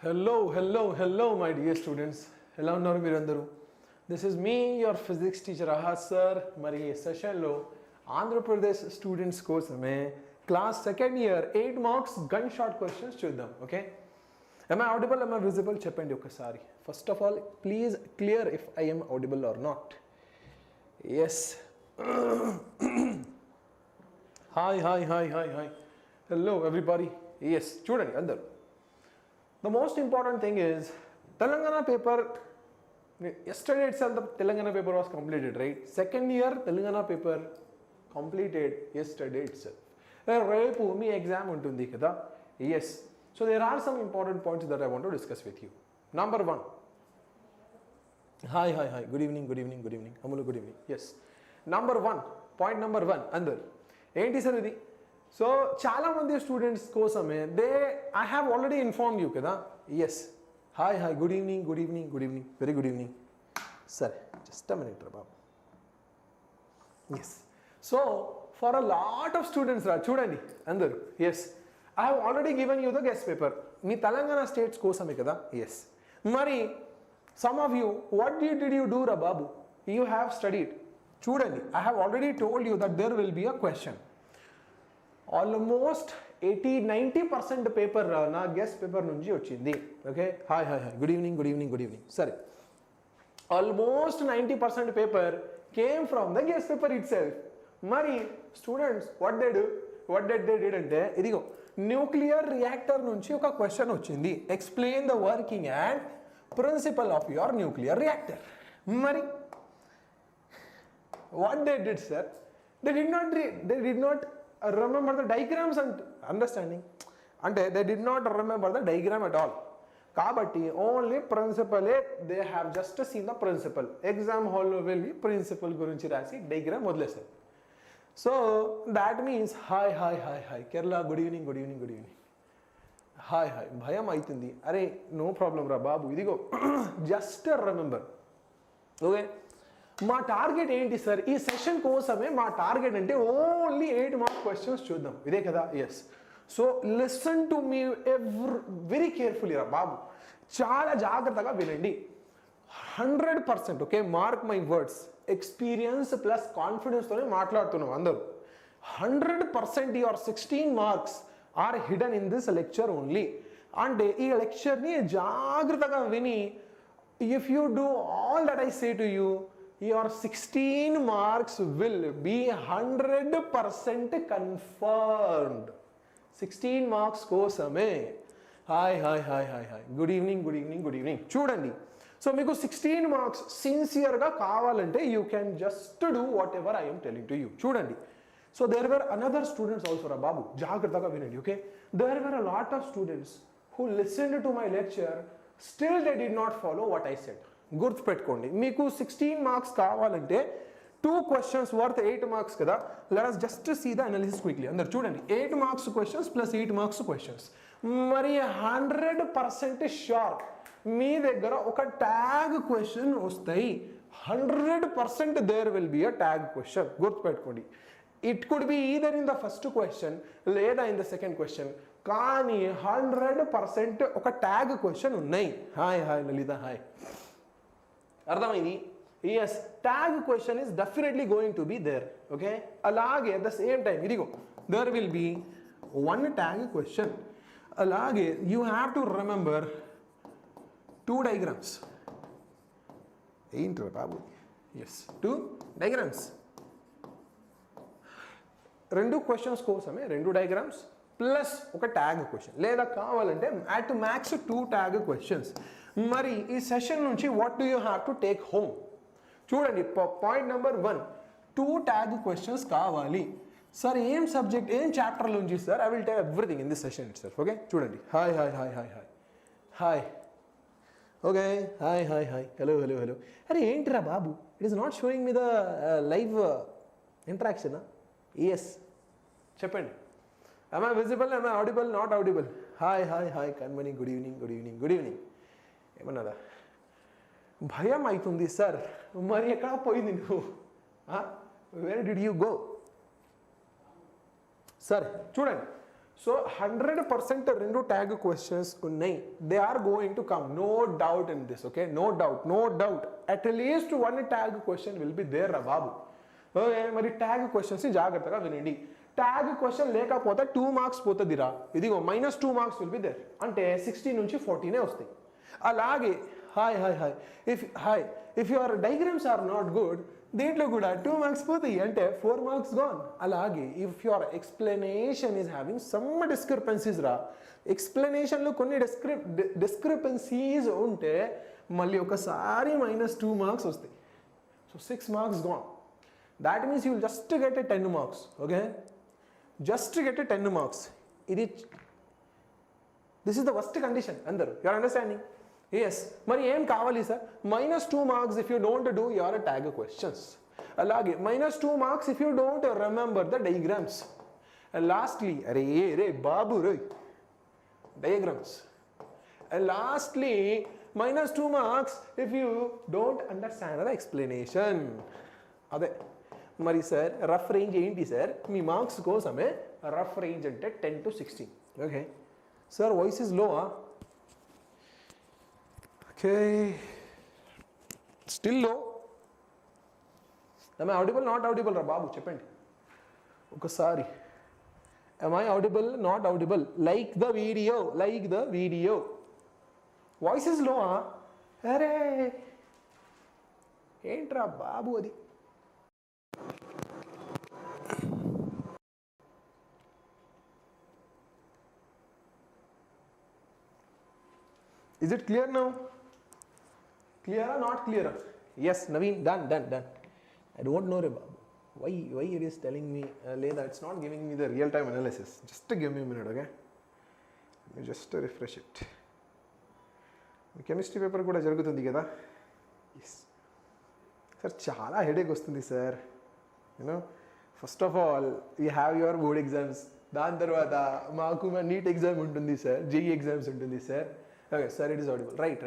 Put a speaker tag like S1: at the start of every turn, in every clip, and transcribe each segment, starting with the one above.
S1: Hello, my dear students. Hello, Mirandaru. This is me, your physics teacher, Ahad sir. Mari session lo Andhra Pradesh students kosame class second year 8 marks gunshot questions chuddam. Okay? Am I audible? Am I visible? Cheppandi okasari. First of all, please clear if I am audible or not. Yes. Hi. Hello, everybody. Yes, chudandi andaru. The most important thing is Telangana paper. Yesterday itself the Telangana paper was completed, right? Second year Telangana paper completed yesterday itself. Repu me exam untundi kada. Yes. So there are some important points that I want to discuss with you. Number one. Hi. Good evening. Amulu, good evening. Yes. Number one. Point number one. Andar. Enti sir idi? So chala mandi students kosame I have already informed you kada. Yes. Hi. Good evening. Very good evening. Sir, just a minute, Rabab. Yes. So for a lot of students, chudandi andaru. Yes. I have already given you the guest paper. Me Telangana states kosame kada. Yes. Mari, some of you, what did you do, Rababu? You have studied. Chudandi, I have already told you that there will be a question. Almost 80-90% paper na guest paper nunji ochindi. Okay? Hi. Good evening. Sorry. Almost 90% paper came from the guest paper itself. Mari, students, what did they did ante idigo nuclear reactor nunchi oka question ochindi. Explain the working and principle of your nuclear reactor. Mari, what they did, sir? They did not remember the diagrams and understanding. And they did not remember the diagram at all. Kabatti only principle, they have just seen the principle. Exam hall lo velli principle gurinchi rasi diagram modlesaru. So that means hi. Kerala, good evening. Hi. Bhayam aitundi. Are no problem ra babu. Idigo just remember. Okay. మా target ఏంటి sir ఈ session కోసమే మా target అంటే only 8 mark questions చూద్దాం ఇదే కదా yes so listen to me very carefully రా బాబు చాలా జాగ్రత్తగా వినండి 100% okay mark my words experience plus confidence తోనే మాట్లాడుతున్నాం అందరూ 100% your 16 marks are hidden in this lecture only అంటే ఈ లెక్చర్ని జాగ్రత్తగా విని if you do all that I say to you your 16 marks will be 100% confirmed. 16 marks kosame. Hi. Good evening. Chudandi. So meeku 16 marks sincere ga kavalante you can just do whatever I am telling to you. Chudandi. So there were another students also ra babu. Jagrataga vinandi, okay? There were a lot of students who listened to my lecture, still they did not follow what I said. గుర్తుపెట్టుకోండి మీకు 16 marks కావాలంటే 2 questions worth 8 marks కదా let us just see the analysis quickly అందరు చూడండి 8 marks questions plus 8 marks questions మరి 100% sure మీ దగ్గర ఒక tag question వస్తాయి 100% there will be a tag question గుర్తుపెట్టుకోండి it could be either in the first question లేదా in the second question కానీ 100% ఒక ట్యాగ్ క్వశ్చన్ ఉన్నాయి హాయ్ లలిత హాయ్ అర్థమైంది yes tag question is definitely going to be there okay alage at the same time idigo there will be one tag question alage you have to remember 2 diagrams ఏంట్రా బాబు yes 2 diagrams రెండు questions కోసమే 2 diagrams plus ఒక tag question లేదా కావాలంటే at max 2 tag questions మరి ఈ session నుంచి what do you have to take home చూడండి పాయింట్ నెంబర్ 1 2 ట్యాగ్ క్వశ్చన్స్ కావాలి సార్ ఏం సబ్జెక్ట్ ఏం చాప్టర్ నుంచి sir I will tell everything in this session itself okay చూడండి హాయ్ ఓకే హాయ్ హలో అరే ఏంటిరా బాబు it is not showing me the live interaction yes చెప్పండి am I visible, am I audible, not audible? Hi Kanmani, good evening ఏమన్నారా భయం అవుతుంది sir మరి ఎక్కడ పోయింది నువ్వు వేర్ డిడ్ యూ గో సరే చూడండి సో 100% రెండు ట్యాగ్ క్వశ్చన్స్ ఉన్నాయి. They are going to come, no doubt in this. Okay, no doubt at least one tag question will be there రా బాబు. ఓకే, మరి ట్యాగ్ క్వశ్చన్స్ జాగ్రత్తగా వినండి. ట్యాగ్ క్వశ్చన్ లేకపోతే 2 మార్క్స్ పోతుందిరా. ఇదిగో -2 మార్క్స్ విల్ బి దేర్. అంటే 60 నుంచి 40 వస్తాయి. అలాగే if your diagrams are not good, దీంట్లో కూడా 2 మార్క్స్ పోతాయి, అంటే 4 మార్క్స్ గాన్. అలాగే if your explanation is having some discrepancies రా, ఎక్స్ప్లెనేషన్లో కొన్ని డిస్క్రిపెన్సీస్ ఉంటే మళ్ళీ ఒకసారి -2 మార్క్స్ వస్తాయి. So 6 marks gone. That means you will just get a 10 marks. Okay, just get a 10 marks. This is the worst condition. అందరూ you're understanding? Yes. మరి ఏం కావాలి సార్? -2 marks if you don't do your tag questions. అలాగే -2 marks if you don't remember the diagrams. And lastly అరే బాబు రే diagrams. And lastly -2 marks if you don't understand the explanation. అదే మరి సార్ రఫ్ రేంజ్ ఏంటి సార్? మీ marks కోసమే rough range అంటే 10 to 16. Okay sir, voice is low. Okay, still లో. am I audible, not audible రా బాబు? చెప్పండి ఒకసారి. am I audible, not audible? like the video. Voice is low. అరే ఏంట్రా బాబు అది? Is it clear now? Clear or not clear? Yes, Naveen, done. I don't know, Babu. Why it is telling me later? It's not giving me the real-time analysis. Just give me a minute, okay? Let me just refresh it. Chemistry paper kuda jarugutundi kada? Yes. Sir, chala headache vastundi, sir. You know, first of all, you have your board exams. Dan tarvata maaku NEET exam untundi, sir. JEE exams untundi, sir. Okay, sir, it is audible. Right.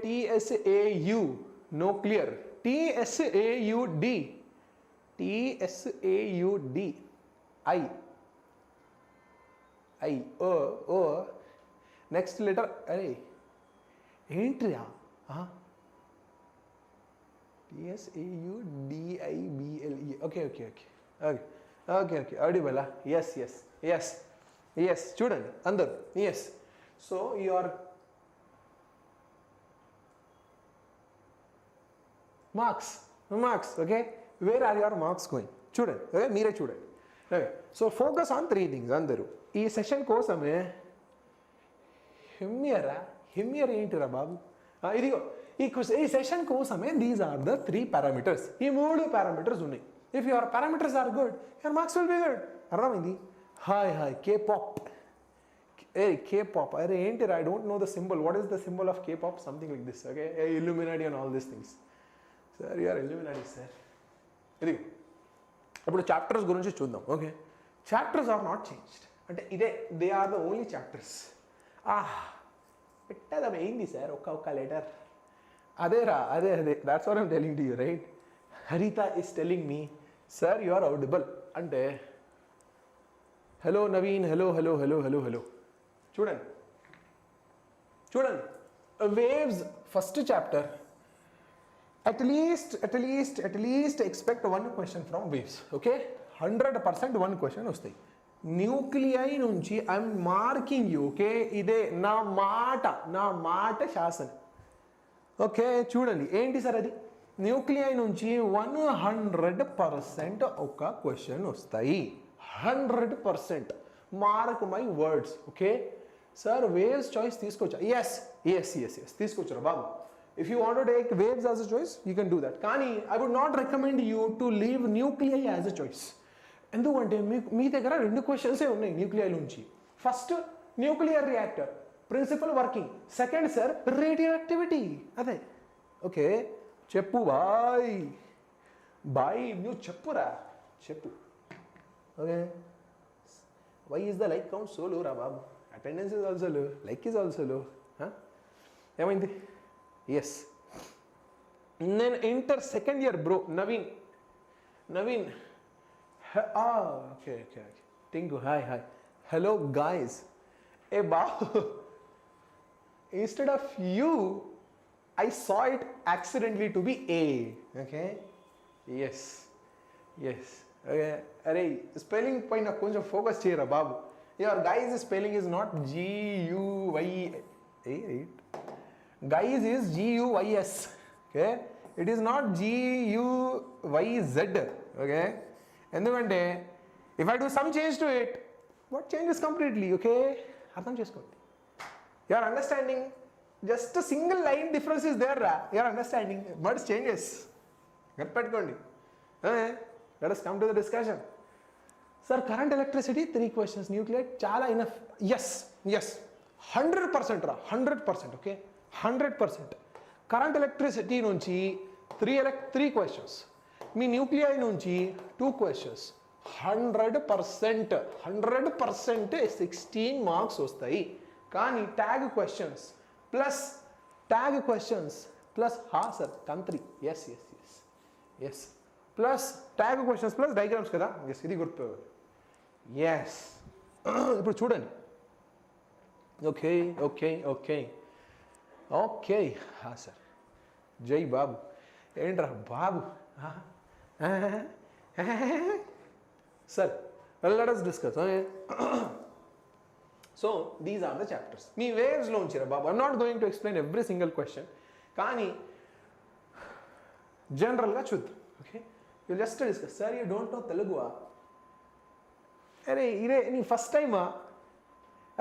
S1: TSAU, no clear. TSAUD, I, O, next letter, arey, entry, TSAUDIBLE. Okay, audible. Yes, student, under, yes. So your marks, okay? Where are your marks going? Student, okay? Meere student. Okay. So focus on 3 things. Andaru. Ee session kosame himmier ఏంటిరా బాబు? ఇదిగో ఈ session కోసమే these are the 3 parameters. ఈ 3 parameters ఉన్నాయి. If your parameters are good, your marks will be good. అర్థమైంది? Hi, K-pop. Hey, K-pop. Arey, I don't know the symbol. What is the symbol of K-pop? Something like this. Okay, Illuminati and all these things. Sir, you are Illuminati, sir. Anyway, ఇప్పుడు chapters గురించి చూద్దాం. Okay, chapters are not changed. అంటే they are the only chapters. పెట్టేది ఏంది sir? ఒక్క letter. అదే that's what I'm telling to you, right? Haritha is telling me, sir you are audible అంటే hello Naveen, hello. చూడండి waves first chapter, at least expect one question from waves. Okay, 100% one question వస్తాయి. Nuclei నుంచి I'm marking you. Okay, ఇదే నా మాట శాసనం. Okay, చూడండి ఏంటి సార్ అది? న్యూక్లియై నుంచి 100% ఒక క్వశ్చన్ వస్తాయి. 100%. Mark my words. Okay sir, waves choice తీసుకోవచ్చా? ఎస్ తీసుకోవచ్చురా బాబు. If you want to take waves as a choice you can do that. కానీ I would not recommend you to leave nuclei as a choice. ఎందుకంటే మీ దగ్గర 2 క్వశ్చన్సే ఉన్నాయి nuclei నుంచి. First nuclear reactor principle working, second sir radioactivity. అదే okay, చెప్పు boy నువ్వు చెప్పురా, చెప్పు. Okay, why is the like count so లో రా బాబు? Attendance is also low, like is also low. ఏమైంది? ఎస్, నేను inter second year bro. Naveen Okay. Tinku, hi. Hello, guys. Hey, Babu. Instead of you, I saw it accidentally to be A. Okay? Yes. Okay. Arey, spelling point koncham focus cheyra, Babu. Your guys' spelling is not G-U-Y. Guys is G-U-Y-S. Okay? It is not G-U-Y-Z. Okay? Endukante, if I do some change to it, what changes completely? Okay? Artham cheskondi. You are understanding? Just a single line difference is there. You are understanding? Words changes. Get pettukondi. Let us come to the discussion. Sir, current electricity, 3 questions. Nuclear, chala enough. Yes. 100% ra. 100%. Okay? 100%. Current electricity nunchi 3 questions. Me nuclei nunchi 2 questions. 100% 16 marks vastayi. Kani tag questions plus sir, country. Yes. Plus tag questions plus diagrams kada. Yes, ఇది గుర్తు. Yes. ఇప్పుడు చూడండి. Okay. Sir. జై బాబు. ఏంట్రా బాబు? Sir, let us discuss. So, these are the chapters. Me waves lo unchira babu. I'm not going to explain every single question. Kani general ga chuddam. Okay? You'll just discuss. Sir, you don't know Telugu. Arey, ide first time Are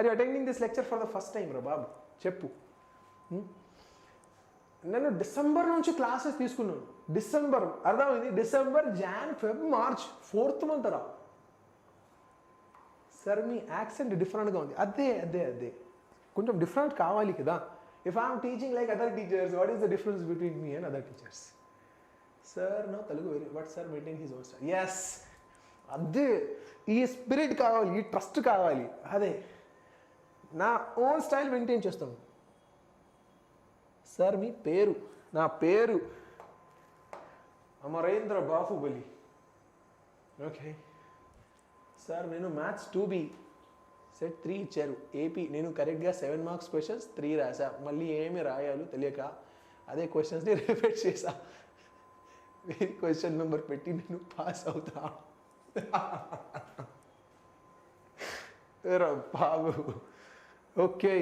S1: you attending this lecture for the first time ra babu? Cheppu. నేను December నుంచి classes తీసుకున్నాను. December అర్థమైంది. December, Jan, Feb, March 4th month రా. Sir మీ accent డిఫరెంట్గా ఉంది. అదే కొంచెం డిఫరెంట్ కావాలి కదా. If I'm teaching like other teachers, what is the difference between మీ and other teachers? Sir no Telugu very but sir maintain his own style. Yes, అదే ఈ స్పిరిట్ కావాలి, ఈ ట్రస్ట్ కావాలి. అదే నా ఓన్ స్టైల్ మెయింటైన్ చేస్తాను. సార్ మీ పేరు? నా పేరు అమరేంద్ర బాహుబలి. ఓకే సార్, నేను మ్యాథ్స్ 2B సెట్ 3 ఇచ్చారు. ఏపీ నేను కరెక్ట్గా 7 marks క్వశ్చన్స్ 3 రాసా. మళ్ళీ ఏమి రాయాలో తెలియక అదే క్వశ్చన్స్ని రిపీట్ చేసా. వేరే క్వశ్చన్ నెంబర్ పెట్టి నేను పాస్ అవుతా. బాబు. Okay.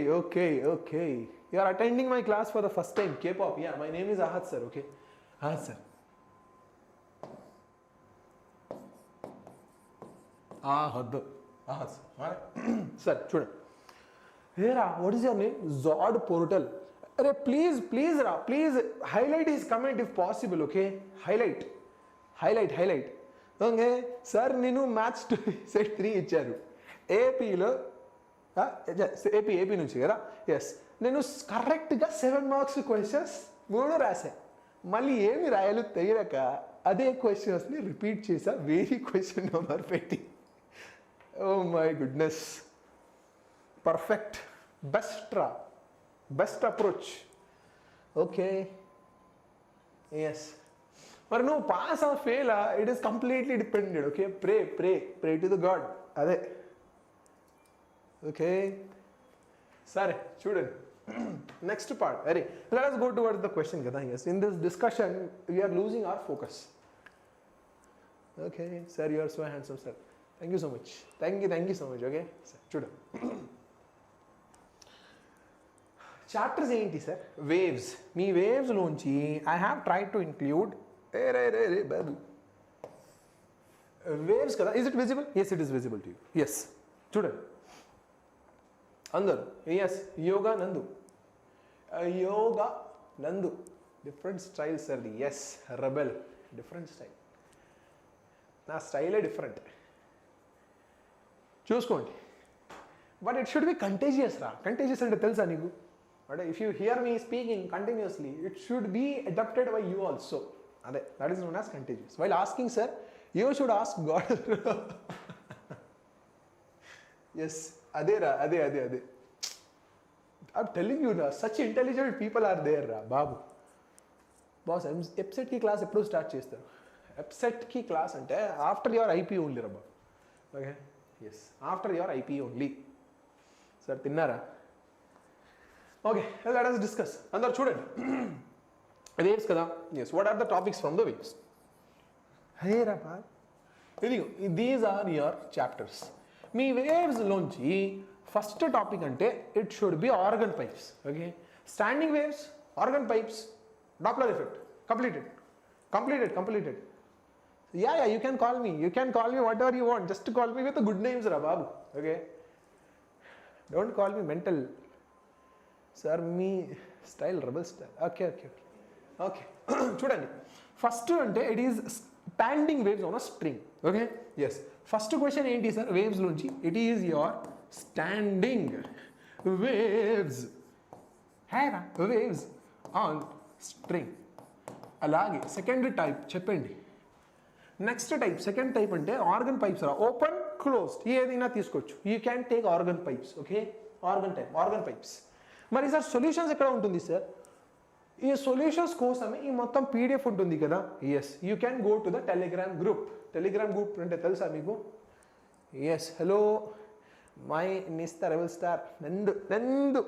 S1: You are attending my class for the first time. K-pop. Yeah, my name is Ahad sir. Okay. Ahad sir. Ahad sir. Alright. Sir, చూడండి. Hey, what is your name? Zod Portal. Arey, please, highlight his comment if possible. Okay. Highlight. Okay. Sir, నేను maths 2 set 3 ఇచ్చారు. ఏపీలో AP నుంచి కదా. Yes, నేను కరెక్ట్గా 7 marks questions 3 రాసా. మళ్ళీ ఏమి రాయాలో తెలియక అదే క్వశ్చన్స్ని రిపీట్ చేసా వేరే క్వశ్చన్ నెంబర్ పెట్టి. Oh my goodness. Perfect. Best approach. Okay. Yes, మరి నువ్వు pass or fail it is completely depended. Okay, pray to the God. అదే. ఓకే సరే చూడండి. Next part. అరే, let us go towards the question కదా. Yes, in this discussion we are losing our focus. Okay sir, you are so handsome sir. Thank you so much. Thank you so much. Okay sir, చూడండి. Chapters ఏంటి sir? Waves. మీ waves లోంచి I have tried to include రే బాబు waves కదా. Is it visible? Yes, it is visible to you. Yes, చూడండి అందరు. Yes, Yoga Nandu different style sir. Yes, rebel different style. నా స్టైలే డిఫరెంట్ చూసుకోండి. But it should be contagious రా. కంటేజియస్ అంటే తెలుసా నీకు? అంటే if you hear me speaking continuously it should be adapted by you also. అదే, that is known as contagious. While asking sir, you should ask God. Yes, అదేరా, అదే. I'm telling you, such intelligent people are there, బాబు. Boss, వెబ్సైట్కి class ఎప్పుడు start చేస్తారు? వెబ్సైట్కి class అంటే after your IP only రబ్బా. Okay, yes, after your IP only. Sir తిన్నారా? Okay, let us discuss. అందరు చూడండి, వేవ్స్ కదా. Yes, what are the topics from the waves? Hey రబ్బా, ఇదిగో దీస్ ఆర్ యువర్ చాప్టర్స్. మీ వేవ్స్లోంచి ఫస్ట్ టాపిక్ అంటే it should be organ pipes. Okay, standing waves, organ pipes, Doppler effect. Completed. Yeah, you can call me whatever you want. Just call me with the good names, ra babu. Okay, don't call me mental. Sir, me style, rebel style. Okay. Chudandi, first ante it is standing waves on a string. Okay, yes, first question enti sir, waves lonchi it is your standing waves. Hey ra, waves on string. అలాగే second type చెప్పండి. Next type, second type అంటే organ pipes రా. Open closed ఏదైనా తీసుకోవచ్చు. You can take organ pipes. Okay, organ type, organ pipes. మరి sir solutions ఎక్కడ ఉంటుంది sir? ఈ సొల్యూషన్స్ కోసమే ఈ మొత్తం పీడిఎఫ్ ఉంటుంది కదా. Yes, you can go to the Telegram group. Telegram group అంటే తెలుసా మీకు? Yes, hello my Nistha rebel star Nandu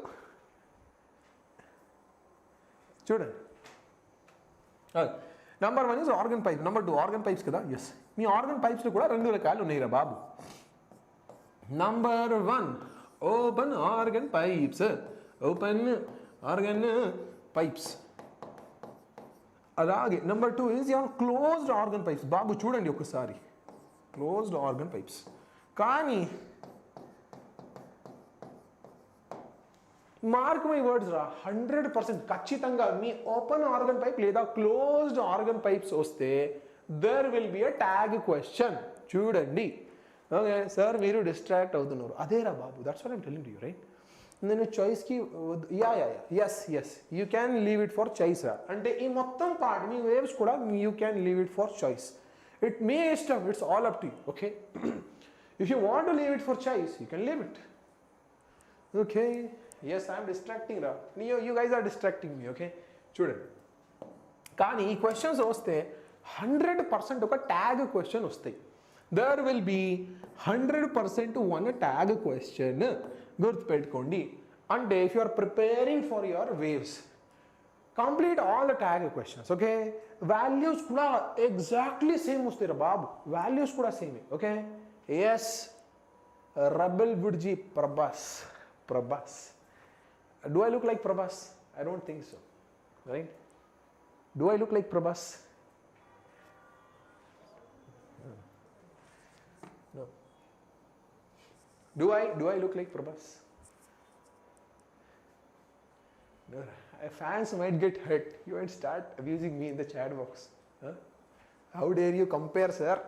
S1: చూడండి. Number 1 is organ pipe, number 2 organ pipes కదా. ఎస్, మీ ఆర్గన్ పైప్స్లో కూడా 2 రకాలు ఉన్నాయిరా బాబు. Number 1 open organ pipes, open organ pipes. అలాగే number 2 is your closed organ pipes. బాబు చూడండి ఒకసారి, క్లోజ్డ్ ఆర్గన్ పైప్స్. కానీ మార్క్ మై వర్డ్స్ రా, 100% ఖచ్చితంగా మీ ఓపెన్ ఆర్గన్ పైప్ లేదా క్లోజ్డ్ ఆర్గన్ పైప్స్ వస్తే there will be a tag question. చూడండి. ఓకే సార్, మీరు డిస్ట్రాక్ట్ అవుతున్నారు. అదేరా బాబు, that's what I'm telling to you, right? నేను చాయిస్కి yes you can leave it for choice రా. అంటే ఈ మొత్తం పార్ట్ మీ వేవ్స్ కూడా you can leave it for choice. It may ఇష్టం, it's all up to you. Okay, if you want to leave it for choice you can leave it. Okay, yes, I am distracting ra. You guys are distracting me. Okay, చూడండి. కానీ ఈ questions వస్తే 100% ఒక tag question వస్తాయి. There will be 100% one tag question. గుర్తుపెట్టుకోండి. అంటే if you are preparing for your waves, complete all the tag questions. Okay, values కూడా exactly same వస్తాయి రా బాబు, వాల్యూస్ కూడా సేమే. ఓకే, ఎస్, రబెల్ బుడ్జీ Prabhas. Do I look like Prabhas? I don't think so, right? Do I look like Prabhas? No. Do I look like Prabhas? No. Fans might get hurt. You might start abusing me in the chat box. Huh? How dare you compare, sir?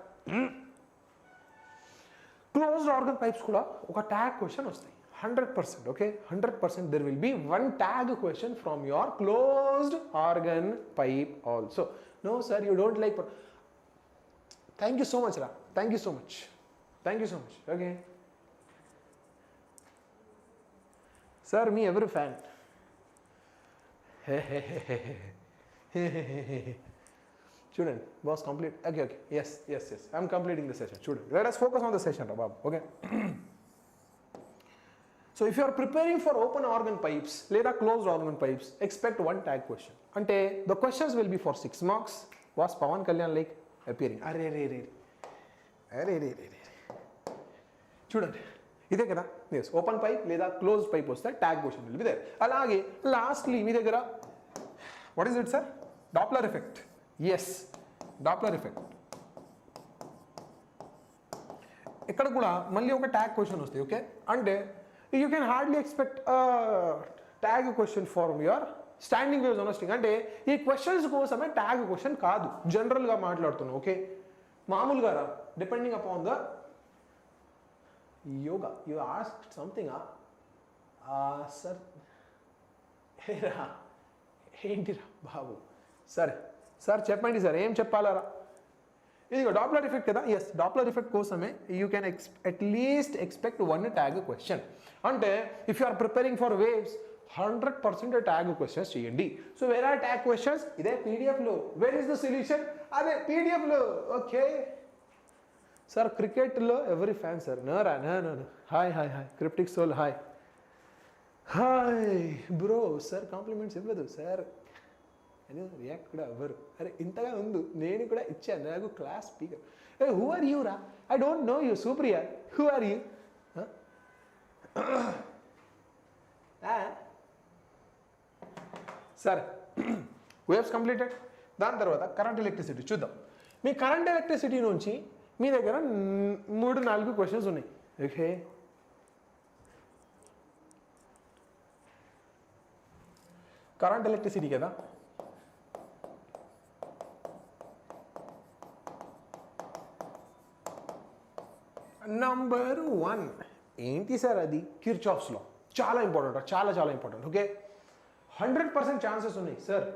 S1: Closed organ pipes kuda oka tag question vastayi. 100%. Okay, 100% there will be one tag question from your closed organ pipe also. No sir, you don't like. Thank you so much ra, thank you so much. Okay sir, me every fan. Student, boss complete. Okay, yes, I'm completing the session. Student, let us focus on the session ra babu. Okay. So if you are preparing for open organ pipes లేదా closed organ pipes, expect one tag question. అంటే the questions will be for 6 marks. Was Pawan Kalyan like appearing? అరే చూడండి, ఇదే కదా. Yes, open pipe లేదా closed pipe వస్తే tag question will be there. అలాగే lastly మీ దగ్గర what is it sir? Doppler effect. Yes, Doppler effect. ఇక్కడ కూడా మళ్ళీ ఒక ట్యాగ్ క్వశ్చన్ వస్తాయి. ఓకే, అంటే you can hardly expect a tag question from your standing waves on a string. అంటే ఈ క్వశ్చన్స్ కోసమే ట్యాగ్ క్వశ్చన్ కాదు, జనరల్గా మాట్లాడుతున్నాం. ఓకే, మామూలుగా రా, depending upon the yoga you ask something. Sir ఏంటిరా బాబు? సార్ చెప్పండి సార్, ఏం చెప్పాలరా? ఇదిగో డాప్లర్ ఎఫెక్ట్ కదా. ఎస్, డాప్లర్ ఎఫెక్ట్ కోసమే you can at least expect one tag question. అంటే if you are preparing for waves, 100% tag questions చేయండి. So where are tag questions? ఇదే పీడిఎఫ్లో. Where is the solution? అదే పీడిఎఫ్లో. ఓకే సార్, క్రికెట్లో ఎవరి ఫ్యాన్ సార్? నోరా no. Hi cryptic soul hi bro. Sir compliments ఇవ్వదు సార్. అదే రియాక్ట్ కూడా అవ్వరు. అరే ఇంతగా ఉంది, నేను కూడా ఇచ్చాను, నాకు class speaker. Who are you రా? I don't know you. Supriya, who are you? సరే, వేవ్స్ కంప్లీటెడ్. దాని తర్వాత కరెంట్ ఎలక్ట్రిసిటీ చూద్దాం. మీ కరెంట్ ఎలక్ట్రిసిటీ నుంచి మీ దగ్గర 3-4 క్వశ్చన్స్ ఉన్నాయి. ఓకే, కరెంట్ ఎలక్ట్రిసిటీ కదా. నంబర్ 1 ఏంటి సార్? అది కిర్చాఫ్స్ లా. చాలా ఇంపార్టెంట్, చాలా ఇంపార్టెంట్. ఓకే, 100% ఛాన్సెస్ ఉన్నాయి సార్.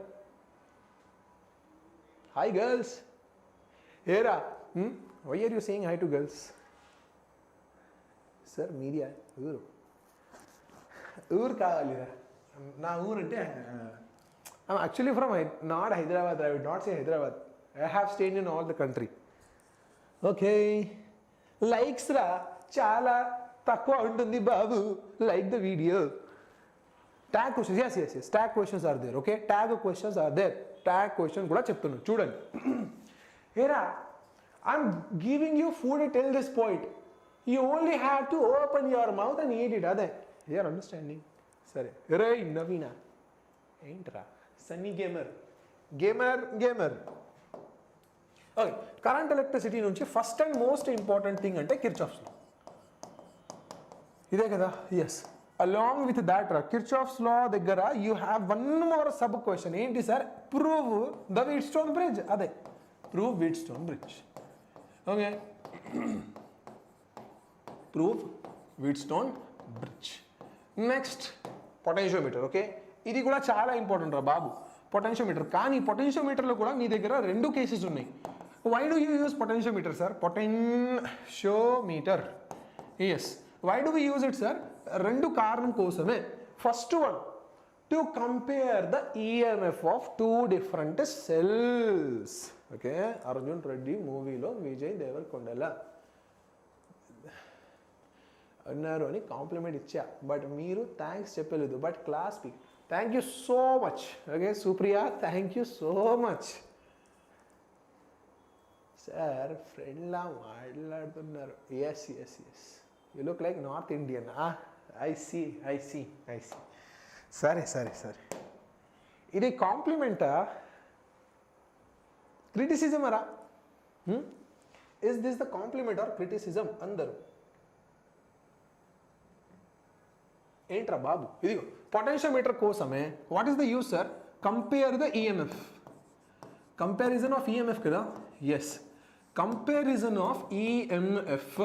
S1: Hi girls. ఏరా, why are you saying hi to girls? Sir మీడియా ఊరు కావాలిరా. నా ఊరు అంటే I'm actually from not Hyderabad. I would not say Hyderabad. I have stayed in all the country. Okay, likes రా చాలా తక్కువ ఉంటుంది బాబు. Like the video. Tag questions, yes tag questions are there. Okay, tag questions are there. Tag question కూడా చెప్తున్నాను చూడండి. ఏరా, I'm giving you food till this point. You only have to open your mouth and eat it. అదే you are understanding? సరే. రే నవీనా ఏంట్రా? Sunny gamer. Okay, current electricity నుంచి first and most important thing అంటే కిర్చాఫ్స్ లా. ఇదే కదా? Yes. Along with that Kirchhoff's law దగ్గర you have one more sub question. ఏంటి sir? Prove the Wheatstone bridge. అదే, prove Wheatstone bridge. Okay, prove Wheatstone bridge. Next potentiometer. Okay, ఇది కూడా చాలా important రా బాబు, పొటెన్షియోమీటర్. కానీ పొటెన్షియోమీటర్లో కూడా మీ దగ్గర 2 కేసెస్ ఉన్నాయి. Why do you use potentiometer sir? Potentiometer, yes. Why do we use it sir? 2 కారణం కోసమే. First one, to compare the EMF of 2 different cells. Okay, Arjun Reddy మూవీలో విజయ్ దేవరకొండల అన్నారు అని కాంప్లిమెంట్ ఇచ్చా, బట్ మీరు థ్యాంక్స్ చెప్పలేదు. But class speak. Thank you so much. Okay Supriya, thank you so much. Sir ఫ్రెండ్లా మాట్లాడుతున్నారు. Yes. You look like north Indian. I see. సరే. ఇది కాంప్లిమెంటా క్రిటిసిజమరా? Is this the compliment or criticism? అందరూ ఏంట్రా బాబు? ఇదిగో పొటెన్షియోమీటర్ కోసమే what is the use sir? Compare the EMF. Comparison of EMF కదా? Yes, comparison of EMF.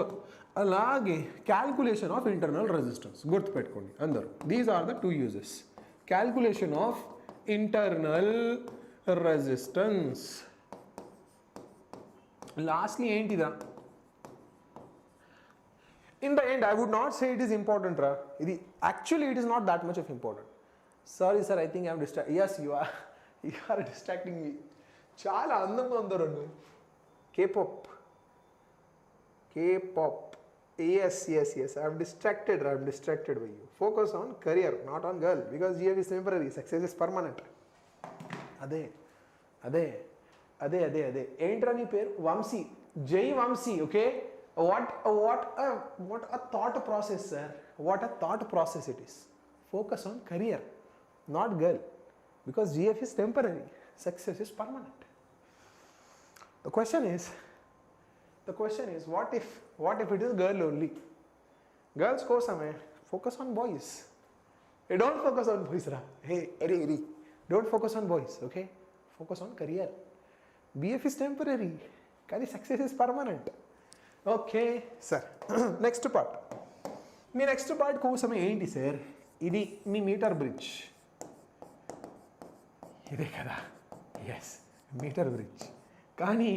S1: అలాగే క్యాల్కులేషన్ ఆఫ్ ఇంటర్నల్ రెసిస్టెన్స్. గుర్తుపెట్టుకోండి అందరూ. These are the 2 uses. Calculation of internal resistance. Lastly ఏంటిదా? In the end, I would not say it is important, ra. Actually, it is not that much of important. Sorry, sir. I think I am distracted. Yes, you are. You are distracting me. Chala andamga undaru. K-pop. Yes. I am distracted, ra. I am distracted by you. Focus on career, not on girl. Because GF is temporary. Success is permanent. Ade. Entra ni per Vamsi. Jai Vamsi. Okay. What a thought process, sir. What a thought process it is. Focus on career, not girl. Because GF is temporary. Success is permanent. The question is, what if it is girl only? Girls kosame focus on boys. Hey, don't focus on boys, ra. Hey, Eri. Don't focus on boys, okay? Focus on career. BF is temporary. Kani success is permanent. Okay sir. Next part. మీ next part కోసమే ఏంటి sir? ఇది మీ meter bridge. ఇదే కదా? Yes, meter bridge. కానీ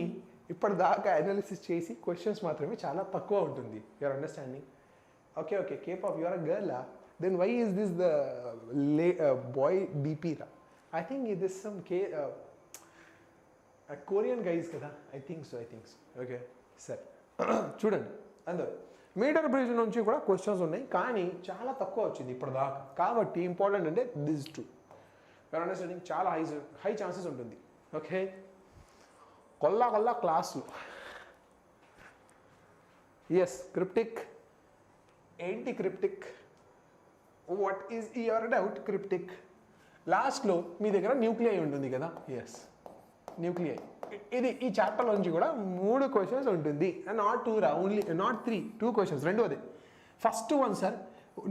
S1: ఇప్పటిదాకా analysis చేసి క్వశ్చన్స్ మాత్రమే చాలా తక్కువ ఉంటుంది. You are understanding? Okay. K pop, you are a గర్లా? then why is this the boy DP ra? I think it is some a Korean guys కదా, I think so. ఓకే సరే. చూడండి అందరు మీటర్ బ్రిడ్జ్ నుంచి కూడా క్వశ్చన్స్ ఉన్నాయి, కానీ చాలా తక్కువ వచ్చింది ఇప్పటిదాకా. కాబట్టి ఇంపార్టెంట్ అంటే దిస్ టూ యూఆర్ అండర్స్టాండింగ్, చాలా హై ఛాన్సెస్ ఉంటుంది. ఓకే కొల్లా క్లాసులు. ఎస్ క్రిప్టిక్ ఏంటి cryptic? What is your doubt? Cryptic లాస్ట్లో మీ దగ్గర న్యూక్లియై ఉంటుంది కదా. Yes nuclei. ఇది ఈ చాప్టర్ నుంచి కూడా 3 క్వశ్చన్స్ ఉంటుంది, నాట్ 2 రా, ఓన్లీ నాట్ 3, 2 క్వశ్చన్స్, 2 అదే. First one sir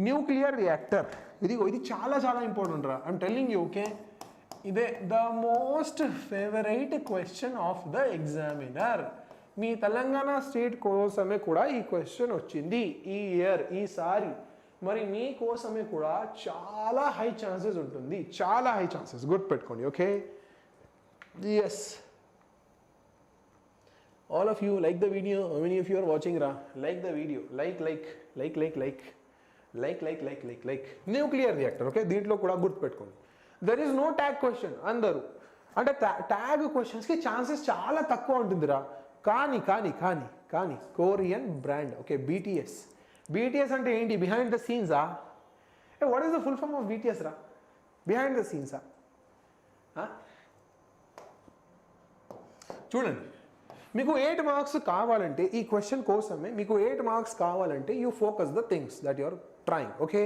S1: nuclear reactor. ఇది చాలా ఇంపార్టెంట్ రా, ఐఎమ్ టెల్లింగ్ యూ. ఓకే ఇదే the most favourite question of the examiner. Me Telangana state కోసమే కూడా ఈ క్వశ్చన్ వచ్చింది ఈ ఇయర్, ఈసారి. మరి మీ కోసమే కూడా చాలా హై ఛాన్సెస్ ఉంటుంది, చాలా హై ఛాన్సెస్, గుర్తుపెట్టుకోండి. Okay yes. All of you like the video. How many of you are watching ra? Like the video. Like. Nuclear reactor. Okay, దీంట్లో కూడా గుర్తుపెట్టుకోండి. There is no tag question. అందరూ అంటే tag questions కి chances చాలా తక్కువ ఉంటుందిరా. కానీ కొరియన్ బ్రాండ్. ఓకే BTS అంటే ఏంటి? బిహైండ్ ద సీన్స్ ఆ? What is the full form of BTS రా? బిహైండ్ ద సీన్స్ ఆ? చూడండి, మీకు 8 మార్క్స్ కావాలంటే, ఈ క్వశ్చన్ కోసమే మీకు 8 మార్క్స్ కావాలంటే you focus the things that you are trying. Okay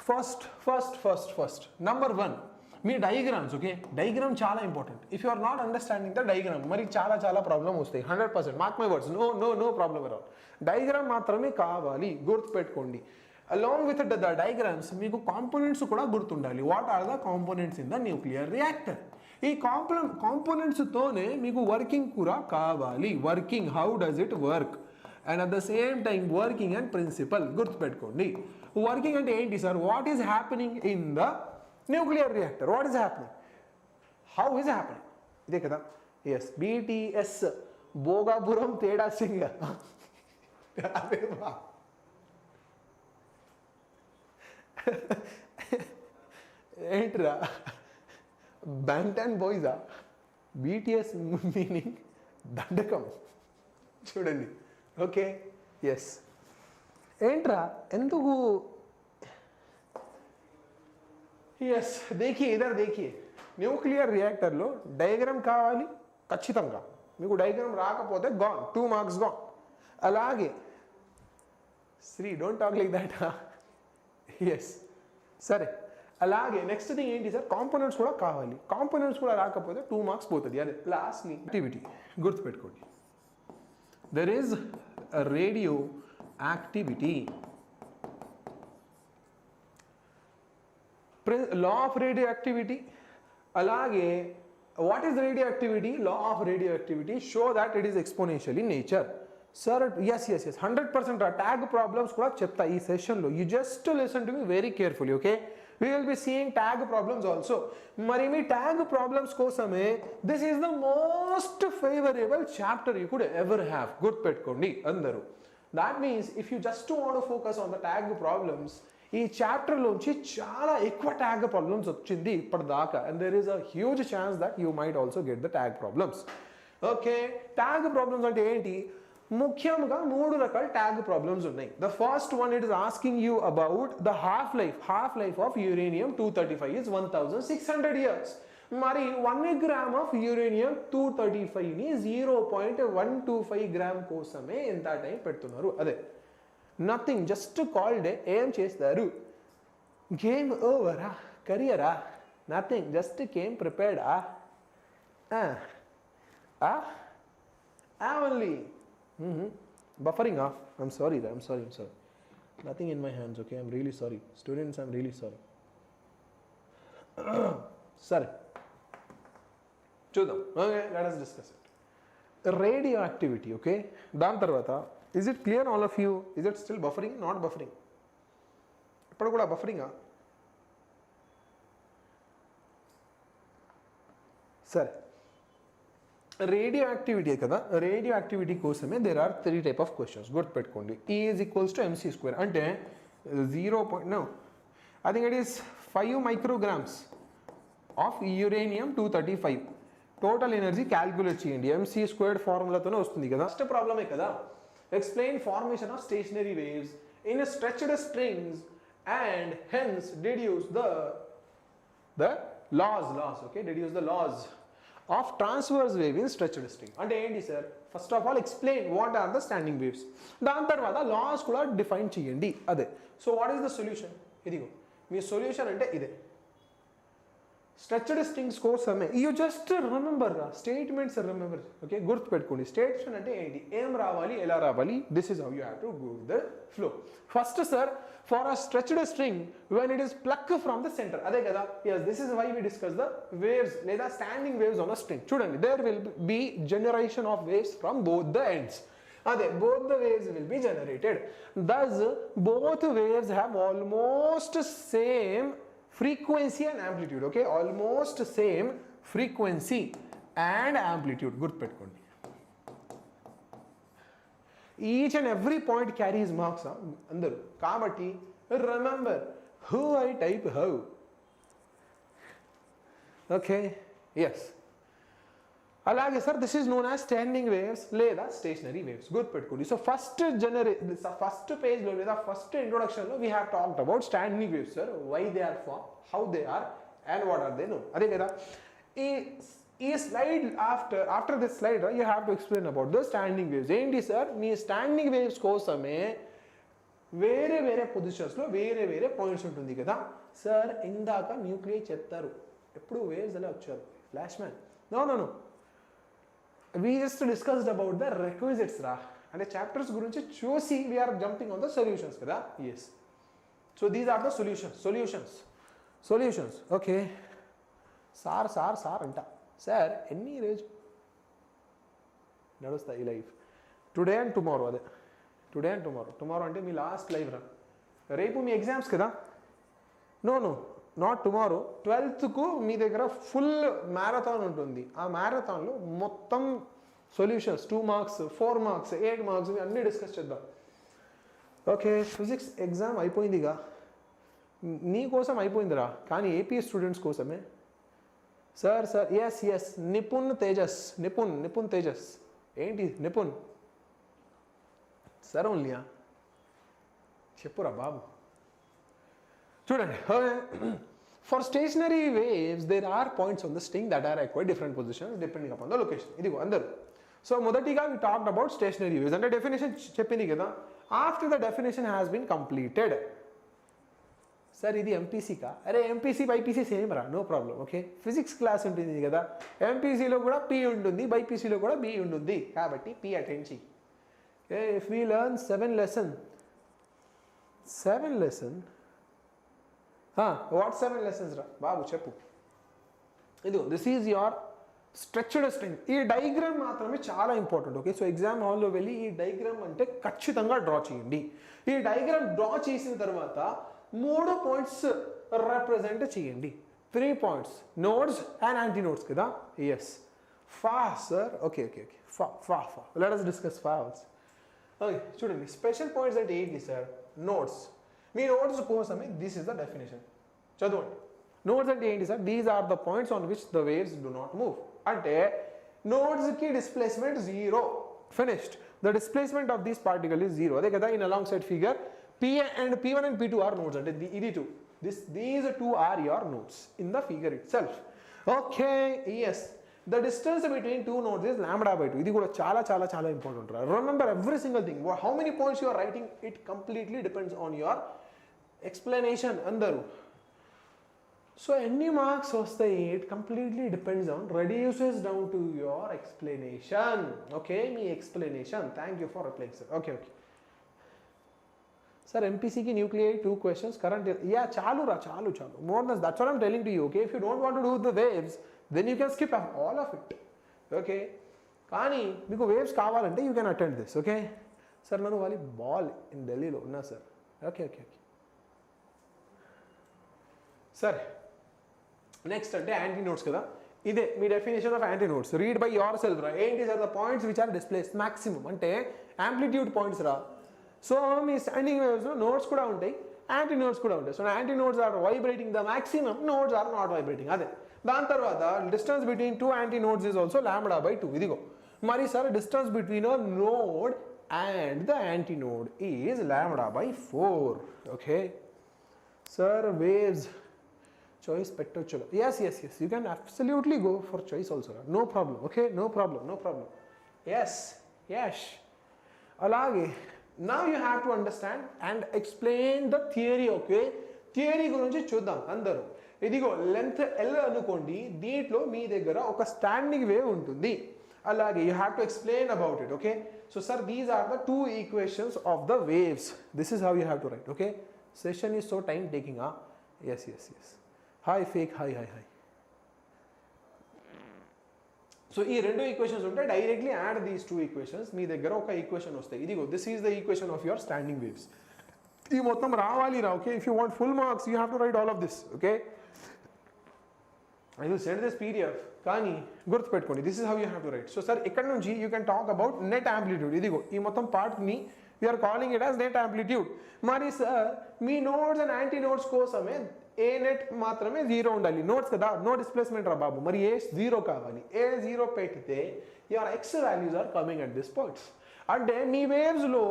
S1: first number 1 మీ డయాగ్రామ్స్. ఓకే డయాగ్రామ్ చాలా important. If you are not understanding the diagram, మరి చాలా ప్రాబ్లం వస్తాయి. 100% mark my words, no problem అరౌట్. డయాగ్రామ్ మాత్రమే కావాలి, గుర్తుపెట్టుకోండి. అలాంగ్ విత్ ద డయాగ్రామ్స్ మీకు కాంపోనెంట్స్ కూడా గుర్తుండాలి. What are the components in the nuclear reactor? ఈ కాంపోనెంట్స్తోనే మీకు వర్కింగ్ కూడా కావాలి. Working, how does it work, and at the same time working and principle గుర్తుపెట్టుకోండి. వర్కింగ్ అంటే ఏంటి sir? What is happening in the nuclear reactor? What is happening, how is happening, ఇదే కదా. ఎస్ BTS భోగాపురం తేడా సింగ్. ఏంట్రా Banton బాయ్సా? BTS meaning దండకం. చూడండి. Okay yes ఏంట్రా ఎందుకు? ఎస్ देखिए న్యూక్లియర్ రియాక్టర్లో డయాగ్రామ్ కావాలి ఖచ్చితంగా. మీకు డయాగ్రామ్ రాకపోతే గాన్, 2 మార్క్స్ గాన్. అలాగే Sri don't talk like that. Yes సరే. అలాగే నెక్స్ట్ థింగ్ ఏంటి సార్? కాంపోనెంట్స్ కూడా కావాలి. కాంపోనెంట్స్ కూడా రాకపోతే 2 మార్క్స్ పోతుంది. అదే లాస్ట్ని యాక్టివిటీ గుర్తుపెట్టుకోండి. There is radioactivity. Law of radioactivity. అలాగే what is radioactivity? Law of radioactivity show that it is exponential in nature. Sir yes 100% tag problems కూడా చెప్తా ఈ సెషన్లో. You just listen to me very carefully. Okay we will be seeing tag problems also. మరి మీ tag problems కోసమే this is the most favourable chapter you could ever have. గుర్తుపెట్టుకోండి అందరూ. That means if you just want focus on the tag problems, ఈ చాప్టర్లోంచి చాలా ఎక్కువ tag problems వచ్చింది ఇప్పటిదాకా. And there is a huge chance that you might also get the tag problems. Okay tag problems అంటే ఏంటి? ముఖ్యంగా 3 రకాల ట్యాగ్ ప్రాబ్లమ్స్ ఉన్నాయి. The first one, it is asking you about the half life of uranium 235 is 1600 years. మరి 1 gram of uranium 235ని 0.125 gram కోసమే ఎంత time పెడుతున్నారు? అదే నథింగ్, జస్ట్ కాల్డ్ ఏం చేస్తారు? గేమ్ ఓవరా, కెరియరా? నథింగ్, జస్ట్ కేమ్ ప్రిపేర్డా? Only buffering off. I'm sorry. Nothing in my hands. Okay, I'm really sorry. Students, I'm really sorry. Sorry. చూద్దాం. Okay, let us discuss it. Radioactivity. Okay, దాని తర్వాత is it clear all of you? Is it still buffering? Not buffering. ఇప్పుడు కూడా buffering ఆ? సరే, రేడియోయాక్టివిటీ కదా. రేడియోయాక్టివిటీ కోసమే there are 3 type of questions. గుర్తుపెట్టుకోండి. E is equals to mc square. అంటే 0. No, I think it is 5 micrograms of uranium 235. Total energy calculate చేయండి, MC squared ఫార్ములాతోనే వస్తుంది కదా. ఫస్ట్ ప్రాబ్లమే కదా. Explain formation of stationery waves in stretched strings and hence deduce the laws, okay, deduce the laws of transverse wave in stretched string. అంటే ఏంటి సార్? First of all explain what are the standing waves, దాని తర్వాత laws కూడా define చేయండి. అదే. So what is the solution? ఇదిగో మీ సొల్యూషన్ అంటే ఇదే. స్ట్రెచ్డ్ స్ట్రింగ్స్ కోసమే you just remember statements remember, okay, గుర్తుపెట్టుకోండి. స్టేట్మెంట్ అంటే ఏంటి, ఏం రావాలి, ఎలా రావాలి, this is how you have to go the flow. First sir, for a stretched string when it is pluck from the centre, అదే కదా. yes, this is why we discuss the waves లేదా standing waves on a string. చూడండి, there will be generation of waves from both the ends. అదే, both the waves will be generated. Thus both waves have almost same frequency and amplitude, okay, almost same frequency and amplitude. గుర్తుపెట్టుకోండి, each and every point carries marks అందరూ. కాబట్టి remember who I type how, okay, yes. అలాగే sir, this is known as standing waves లేదా stationary waves. గుర్తుపెట్టుకోండి. So first పేజ్లో లేదా first ఇంట్రొడక్షన్లో we have talked about standing waves sir, why they are form, how they are and what are they no. అదే కదా. ఈ slide after this slide you have to explain about the standing waves. ఏంటి sir, మీ standing waves కోసమే వేరే వేరే పొజిషన్స్లో వేరే వేరే పాయింట్స్ ఉంటుంది కదా సార్. ఇందాక న్యూక్లియర్ చెప్తారు, ఎప్పుడు వేవ్స్ ఎలా వచ్చారు, flash man. No, we just discussed about the requisites రా, అంటే చాప్టర్స్ గురించి చూసి we are jumping on the solutions కదా. yes, so these are the solutions. okay, sir అంట సార్ ఎన్ని రోజు నడుస్తాయి ఈ లైఫ్, టుడే అండ్ టుమారో. అదే, టుడే అండ్ టుమారో అంటే మీ లాస్ట్ లైవ్ రా. రేపు మీ ఎగ్జామ్స్ కదా. నో నాట్ టుమారో, 12th మీ దగ్గర ఫుల్ మ్యారథాన్ ఉంటుంది. ఆ మ్యారథాన్లో మొత్తం సొల్యూషన్స్ 2 marks 4 marks 8 marks అన్నీ డిస్కస్ చేద్దాం. ఓకే, ఫిజిక్స్ ఎగ్జామ్ అయిపోయిందిగా, నీ కోసం అయిపోయిందిరా, కానీ ఏపీ స్టూడెంట్స్ కోసమే. సార్ ఎస్ నిపుణ్ తేజస్ ఏంటి నిపుణ్ సార్ ఓన్లీయా, చెప్పురా బాబు. చూడండి, for stationary waves there are points on the string that are at quite different positions depending upon the location. ఇదిగో అందరూ. సో మొదటిగా we talked about stationary waves అంటే డెఫినేషన్ చెప్పింది కదా. After the definition has been completed. Sir ఇది ఎంపీసీకా? అరే MPC BiPC same రా, no problem. Okay, physics class ఉంటుంది కదా, ఎంపీసీలో కూడా పీ ఉంటుంది, బైపీసీలో కూడా బీ ఉంటుంది, కాబట్టి పీ అటెండ్ చెయ్యి. If we learn 7 lessons what 7 lessons రా బాబు చెప్పు. ఇదిగో this is your stretched string. ఈ డయాగ్రామ్ మాత్రమే చాలా ఇంపార్టెంట్. ఓకే, సో ఎగ్జామ్ హాల్లో వెళ్ళి ఈ డయాగ్రామ్ అంటే ఖచ్చితంగా డ్రా చేయండి. ఈ డయాగ్రామ్ డ్రా చేసిన తర్వాత 3 points రిప్రజెంట్ చేయండి. 3 points, nodes and antinodes కదా. ఎస్, ఫా సార్. ఓకే ఫా లెట్ us డిస్కస్ ఫా ఆల్సో. ఓకే, చూడండి, స్పెషల్ పాయింట్స్ అంటే ఏంటి సార్? నోడ్స్. మీ నోడ్స్ కోసమే దిస్ ఇస్ ద డెఫినేషన్. చదవండి, నోడ్స్ అంటే ఏంటి sir? These are the points on which the waves do not move. అంటే నోడ్స్కి displacement 0. Finished. The displacement of this particle is 0. అదే కదా. In along side figure P1 and P2 are nodes. అంటే ఇది 2. These 2 are your nodes in the figure itself. Okay, yes. The distance between 2 nodes is λ/2. ఇది కూడా చాలా చాలా చాలా important. Remember every single thing. How many points you are writing, it completely depends on your explanation. అందరూ. So any marks వస్తాయి, it completely depends on, reduces down to your explanation. Okay, మీ explanation. Thank you for replying, sir. Okay. Sir, MPCకి nuclear 2 questions, current. Yeah, చాలు. More than that's what I'm telling to you. Okay, if you don't want to do the waves, then you can skip all of it. Okay, కానీ మీకు waves కావాలంటే you can attend this. Okay sir, నన్ను వాళ్ళు బాల్ ఇన్ ఢిల్లీలో ఉన్నా సార్. ఓకే సార్, నెక్స్ట్ అంటే యాంటీ నోడ్స్ కదా. ఇదే మీ definition of antinodes. Read by yourself రా. ఏంటి sir? The points which are displace maximum అంటే యాంప్లిట్యూడ్ పాయింట్స్ రా. సో మీ స్టాండింగ్ వేవ్స్లో నోడ్స్ కూడా ఉంటాయి, యాంటీ నోడ్స్ కూడా ఉంటాయి. So antinodes are vibrating the maximum, nodes are not vibrating. అదే దాని తర్వాత distance between two antinodes is also λ/2. ఇదిగో మరి sir distance between a node and the antinode నోడ్ ఈజ్ λ/4. ఓకే సార్ వేవ్స్ choice పెట్టొచ్చు. yes you can absolutely go for choice also, no problem. Okay, no problem. yes alage now you have to understand and explain the theory. Okay, theory గురించి చూద్దాం అందరూ. ఇదిగో length L అనుకోండి, దీంట్లో మీ దగ్గర ఒక standing wave ఉంటుంది. అలాగే you have to explain about it. Okay, so sir these are the two equations of the waves. This is how you have to write. Okay, session is so time taking. yes hi fake hi. So ఈ రెండు equations ఉంటే directly add these two equations, మీ దగ్గర ఒక equation వస్తాయి. ఇదిగో this is the equation of your standing waves. ఈ మొత్తం రావాలి రా. Okay, if you want full marks you have to write all of this. Okay, I will send this PDF, కానీ గుర్తుపెట్టుకోండి this is how you have to write. So sir ఇక్కడ నుంచి you can talk about net amplitude. ఇదిగో ఈ మొత్తం పార్ట్ని we are calling it as net amplitude. మరి sir మీ నోడ్స్ అండ్ యాంటీ నోడ్స్ కోసమే ఏ నెట్ మాత్రమే 0 ఉండాలి. నోట్స్ కదా, నో డిస్ప్లేస్మెంట్ రా బాబు. మరి ఏ 0 కావాలి. ఏ 0 పెట్టితే your X values are coming at this points. అంటే మీ వేవ్స్లో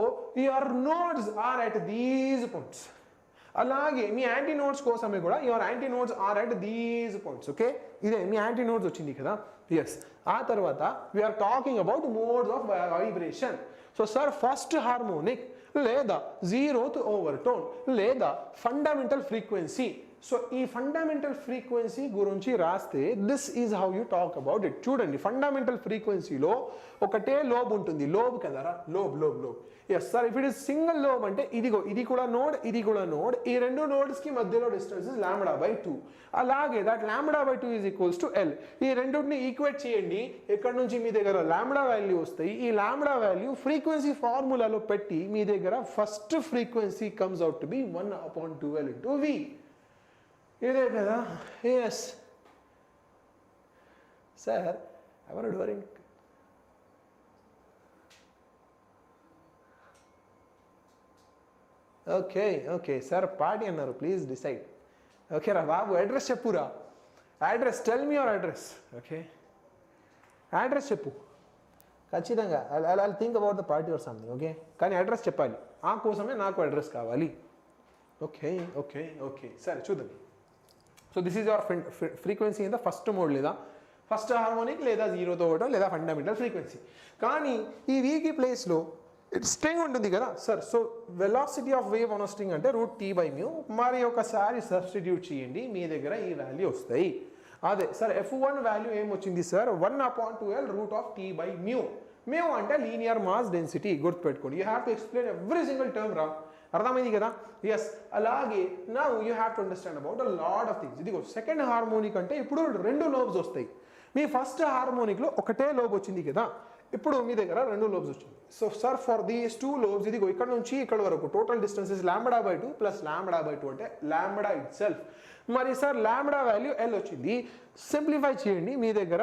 S1: your nodes are at these points. అలాగే మీ యాంటీ నోడ్స్ కోసమే కూడా your antinodes are at these points. Okay, ఇదే మీ యాంటీ నోడ్స్ వచ్చింది కదా. ఎస్, ఆ తర్వాత we are talking about modes of vibration. So sir first harmonic లేదా జీరోత్ ఓవర్టోన్ లేదా ఫండమెంటల్ ఫ్రీక్వెన్సీ. సో ఈ ఫండమెంటల్ ఫ్రీక్వెన్సీ గురించి రాస్తే this is how you talk about it. చూడండి, ఫండమెంటల్ ఫ్రీక్వెన్సీలో ఒకటే లోబ్ ఉంటుంది. లోబ్ కదరా, lobe. Yes sir, if it is single lobe అంటే ఇదిగో ఇది కూడా నోడ్, ఇది కూడా నోడ్. ఈ రెండు నోడ్స్కి మధ్యలో డిస్టెన్స్ ఇస్ λ/2. అలాగే that λ/2 is equals to L. ఈ రెండింటిని ఈక్వేట్ చేయండి. ఇక్కడ నుంచి మీ దగ్గర λ వాల్యూ వస్తాయి. ఈ λ వాల్యూ ఫ్రీక్వెన్సీ ఫార్ములాలో పెట్టి మీ దగ్గర first frequency comes out to be 1/2L into V. ఇదే కదా. ఎస్ సార్, ఎవరు డోరింగ్? ఓకే సార్, పార్టీ అన్నారు, ప్లీజ్ డిసైడ్. ఓకే రా బాబు, అడ్రస్ చెప్పురా. Address, tell me your address. Okay, address చెప్పు ఖచ్చితంగా. I think about the party or something. Okay, కానీ address చెప్పాలి. ఆ కోసమే నాకు అడ్రస్ కావాలి. ఓకే సరే చూద్దాం. So this is your frequency in the first mode, లేదా ఫస్ట్ హార్మోనిక్, లేదా జీరోతో ఒకటో, లేదా ఫండమెంటల్ ఫ్రీక్వెన్సీ. కానీ ఈ వీకి ప్లేస్లో స్ట్రింగ్ ఉంటుంది కదా sir. So velocity of wave on string అంటే √T/μ. మరి ఒకసారి సబ్స్టిట్యూట్ చేయండి, మీ దగ్గర ఈ వాల్యూ వస్తాయి. అదే సార్ F1 వాల్యూ ఏమొచ్చింది సార్? 1/2L √T/μ. మ్యూ అంటే లీనియర్ మాస్ డెన్సిటీ. గుర్తుపెట్టుకోండి, you have to explain every single term రా. అర్థమైంది కదా. ఎస్, అలాగే now you have to understand about a lot of things. ఇదిగో సెకండ్ హార్మోనిక్ అంటే ఇప్పుడు 2 లోబ్స్ వస్తాయి. మీ ఫస్ట్ హార్మోనిక్లో ఒకటే లోబ్ వచ్చింది కదా, ఇప్పుడు మీ దగ్గర 2 లోబ్స్ వచ్చింది. So sir for these 2 lobes, ఇదిగో ఇక్కడ నుంచి ఇక్కడ వరకు టోటల్ డిస్టెన్స్ ఇస్ λ/2 ప్లస్ λ/2 అంటే λ ఇట్ సెల్ఫ్. మరి సార్ λ వాల్యూ L వచ్చింది. సింప్లిఫై చేయండి, మీ దగ్గర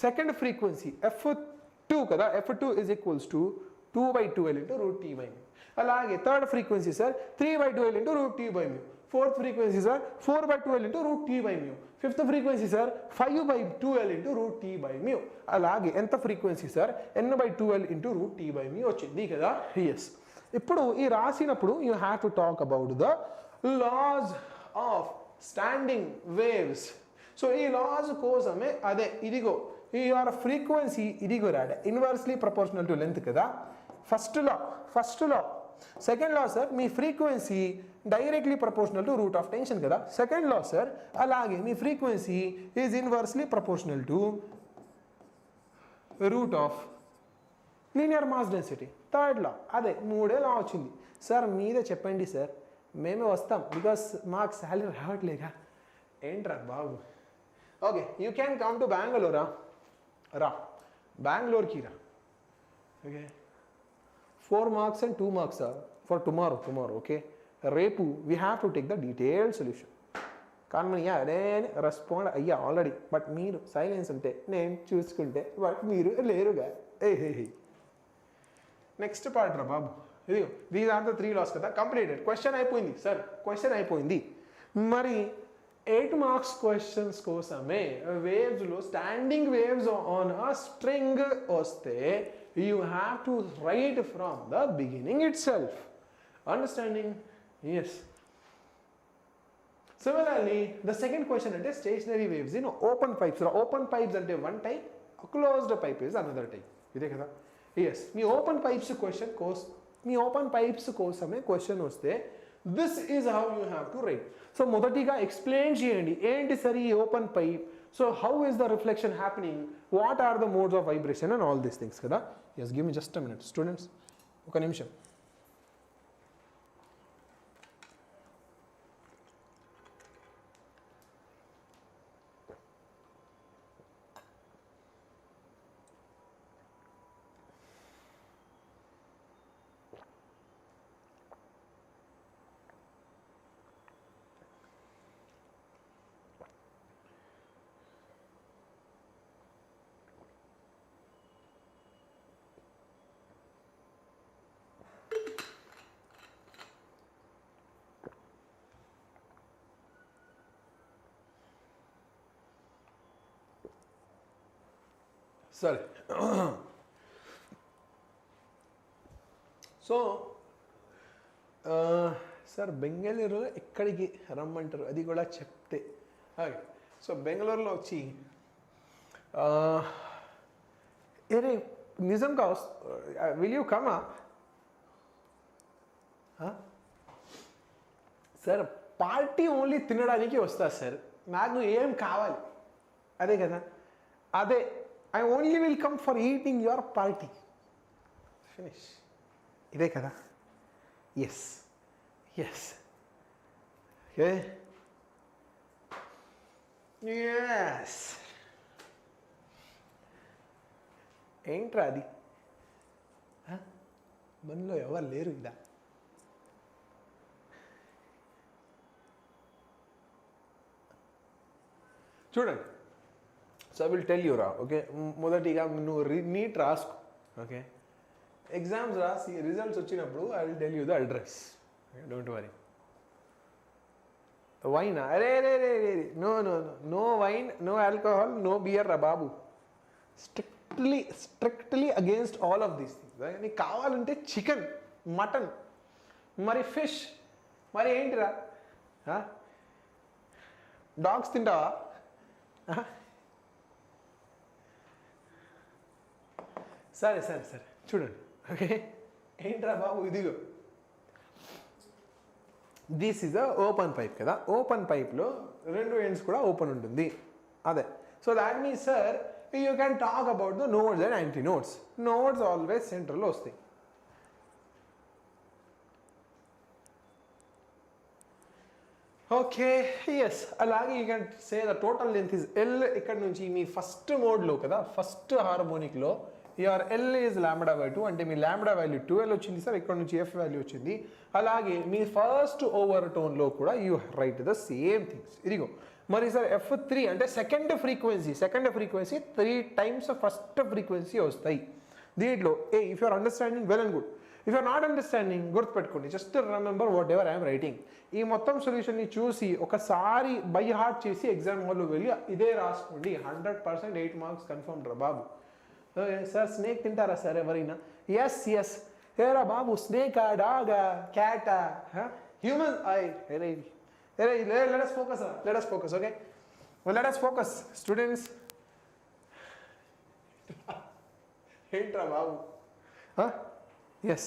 S1: సెకండ్ ఫ్రీక్వెన్సీ F2 కదా. F2 is equals to 2/2L into √T/μ. అలాగే third frequency sir 3/2L into √T/μ. Fourth frequency sir 4/2L into √T/μ. Fifth frequency sir 5/2L into √T/μ. అలాగే ఎంత frequency sir n/2L into √T/μ వచ్చింది కదా. Yes, ఇప్పుడు ఈ రాసినప్పుడు you have to talk about the laws of standing waves. So ఈ laws కోసమే అదే ఇదిగో ఈ యువర్ ఫ్రీక్వెన్సీ ఇదిగో రాడ ఇన్వర్స్లీ ప్రపోర్షనల్ టు లెంత్ కదా. First law second law sir మీ frequency directly proportional to root of tension కదా. సెకండ్ లా సార్ అలాగే మీ frequency is inversely proportional to root of linear mass density. Third law అదే 3 లా వచ్చింది sir. మీరే చెప్పండి sir, మేమే వస్తాం, బికాస్ మాకు శాలరీ రావట్లేగా. ఏంట్రా బాబు. Okay, you can come to బెంగళూరా, బెంగళూరుకి రా. Okay, 4 marks and 2 marks for tomorrow. Okay, రేపు we have to take the detailed solution. కానీ నేను రెస్పాండ్ అయ్యా ఆల్రెడీ, బట్ మీరు సైలెన్స్ అంటే నేను చూసుకుంటే బట్ మీరు లేరుగా. నెక్స్ట్ పార్ట్ రా బాబు. ఇదిగో దీస్ ఆర్ ద 3 laws కదా, కంప్లీటెడ్. క్వశ్చన్ అయిపోయింది సార్, క్వశ్చన్ అయిపోయింది. మరి 8 marks క్వశ్చన్స్ కోసమే వేవ్స్లో standing waves on a string వస్తే you have to write from the beginning itself. Understanding? Yes. Similarly, the second question is stationary waves in open pipes. Open pipes are one type, closed pipe is another type. Yes, me open pipes question question vaste, this is how you have to write. So modatiga explain cheyandi enti sari open pipe, so how is the reflection happening, what are the modes of vibration and all these things kada. Yes, give me just a minute students, oka nimisham. సరే. So sir బెంగళూరులో ఎక్కడికి రమ్మంటారు అది కూడా చెప్తే. So బెంగళూరులో వచ్చి ఏరే నిజంగా will you comma sir? Party only తినడానికి వస్తా సార్, నాకు ఏం కావాలి అదే కదా, అదే I only will come for eating your party. Finish. ఇదే కదా? Yes. Yes. Okay. Yes. ఏంట్రా అది? మనలో ఎవరు లేరు ఇదా? చూడండి. So I will tell you, okay, మొదటిగా నువ్వు నీట్ రాసుకో, ఓకే, ఎగ్జామ్స్ రాసి రిజల్ట్స్ వచ్చినప్పుడు I will tell you the address, don't worry. Wine అరే రే రే రే no no no no wine, no alcohol, no beer రా బాబు. Strictly against all of these things. నీకు కావాలంటే చికెన్, మటన్, మరి ఫిష్, మరి ఏంటిరా, డాగ్స్ తింటావా? సరే సరే సరే చూడండి, ఓకే, ఏంట్రా బాబు ఇదిగో this is a open pipe కదా. ఓపెన్ పైప్లో రెండు ఎండ్స్ కూడా ఓపెన్ ఉంటుంది, అదే. So that means sir you can talk about the nodes and antinodes. Nodes always సెంటర్లో వస్తాయి. Okay, yes. అలాగే you can say the total length is L. ఇక్కడ నుంచి మీ ఫస్ట్ మోడ్లో కదా, ఫస్ట్ హార్మోనిక్లో your L is lambda by 2, అంటే మీ లాంబ్డా వాల్యూ 12 వచ్చింది సార్, ఇక్కడ నుంచి ఎఫ్ వాల్యూ వచ్చింది. అలాగే మీ ఫస్ట్ ఓవర్ టోన్లో కూడా you write the same things. ఇదిగో మరి సార్ F3 అంటే second frequency 3 times first frequency వస్తాయి దీంట్లో. If you are understanding well and good. If you are not understanding గుర్తుపెట్టుకోండి, just remember whatever I'm writing. ఈ మొత్తం సొల్యూషన్ని చూసి ఒకసారి బై హార్ట్ చేసి ఎగ్జామ్ హాల్లో వెళ్ళి ఇదే రాసుకోండి. 100% 8 మార్క్స్ కన్ఫర్మ్ రా బాబు. సార్ స్నేక్ తింటారా సార్ ఎవరైనా? Yes yes. ఏరా బాబు స్నేకా, డాగా, క్యాటా, human? let us focus, okay? Well, let us focus, students. ఏంట్రా బాబు? Yes.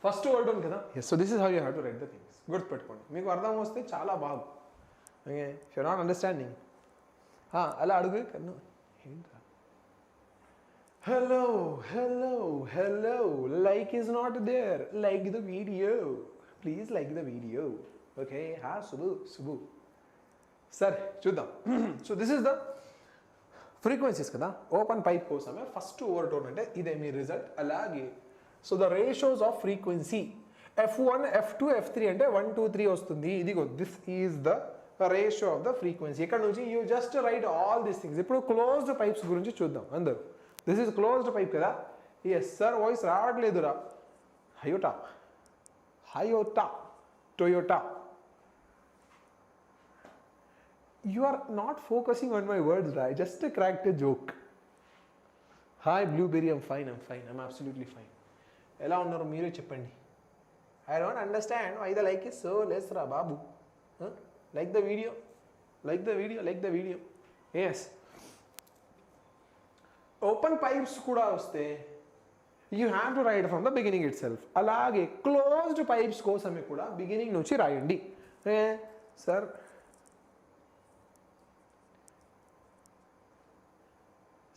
S1: ఫస్ట్ వర్డ్ ఉంది కదా. Yes. So this is how you have to write the things. గుర్తుపెట్టుకోండి, మీకు అర్థం వస్తే చాలా బాగు. Okay, if you not understanding అలా అడుగు కన్ను. ఏంట్రా? Hello hello hello, like is not there, like the video, please like the video. Okay, Shubhu సరే చూద్దాం. So this is the frequencies కదా. ఓపెన్ పైప్ కోసమే ఫస్ట్ ఓవర్ టోన్ అంటే ఇదే మీ రిజల్ట్. అలాగే so the ratios of frequency F1, F2, F3 అంటే 1, 2, 3 వస్తుంది. ఇదిగో this is the ratio of the frequency. ఇక్కడ నుంచి you just write all these things. ఇప్పుడు క్లోజ్డ్ పైప్స్ గురించి చూద్దాం అందరూ. దిస్ ఈజ్ క్లోజ్డ్ పైప్ కదా. ఎస్ సార్ వాయిస్ రావట్లేదురా. హయోటా హయోటా Toyota. You are not focusing on my words, right? Just cracked a joke. Hi Blueberry, I'm fine, I'm absolutely fine. ఎలా ఉన్నారు మీరే చెప్పండి. I don't understand why the like is so less రా బాబు. Like the video, like the video, like the video. Yes. Open pipes కూడా వస్తే you have to write from the beginning itself. అలాగే closed pipes కోసమే కూడా beginning నుంచి రాయండి. Sir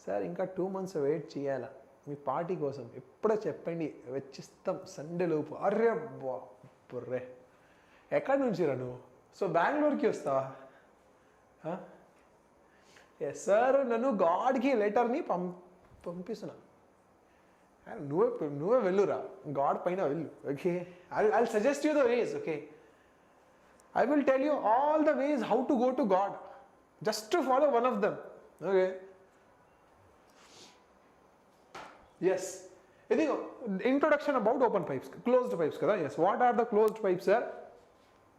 S1: sir ఇంకా 2 months wait చేయాలా మీ పార్టీ కోసం, ఎప్పుడో చెప్పండి వచ్చిస్తాం సండే లోపు. అరే బాపుర్రే, ఎక్కడి నుంచి రా నువ్వు? సో బెంగళూరుకి వస్తావా? ఎస్ సార్, నన్ను గాడ్కి లెటర్ని పంపిస్తున్నా. నువ్వే వెళ్ళురా, గాడ్ పైన వెళ్ళు. Okay, I suggest you the ways. Okay, I will tell you all the ways how to go to God, just to follow one of them. Okay, yes, idigo introduction about open pipes, closed pipes kada. Yes, what are the closed pipes sir?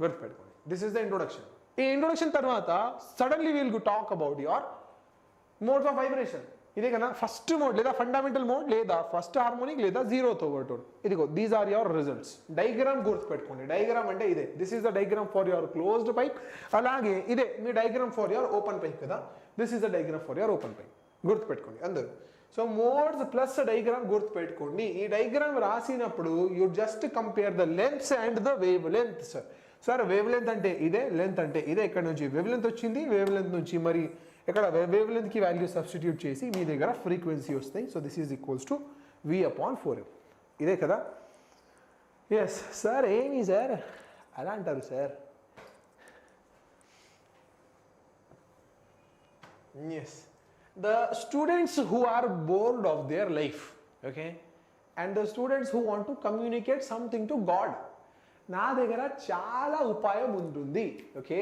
S1: Good pedikoni. This is the introduction. In introduction tarvata suddenly we will talk about your modes of vibration. ide kada first mode leda fundamental mode leda first harmonic leda zeroth overtone. idigo these are your results. Diagram gurtu pedikoni. Diagram ante ide, this is the diagram for your closed pipe. alage ide mee diagram for your open pipe kada. This is the diagram for your open pipe. gurtu pedikoni andaru. So modes plus diagram గుర్తుపెట్టుకోండి. ఈ diagram రాసినప్పుడు you just compare the lengths and the wave length. Sir wave length అంటే ఇదే, length అంటే ఇదే. ఎక్కడ నుంచి wave length వచ్చింది, వేవ్ లెంత్ నుంచి మరి ఇక్కడ వేవ్ లెంత్కి వాల్యూ సబ్స్టిట్యూట్ చేసి మీ దగ్గర ఫ్రీక్వెన్సీ వస్తాయి. So this is equals to V/4. ఇదే కదా. ఎస్ సార్, ఏమి సార్ అలా అంటారు sir? Yes, the students who are bored of their life, okay, and the students who want to communicate something to God, నా దగ్గర చాలా ఉపాయం ఉంటుంది. Okay,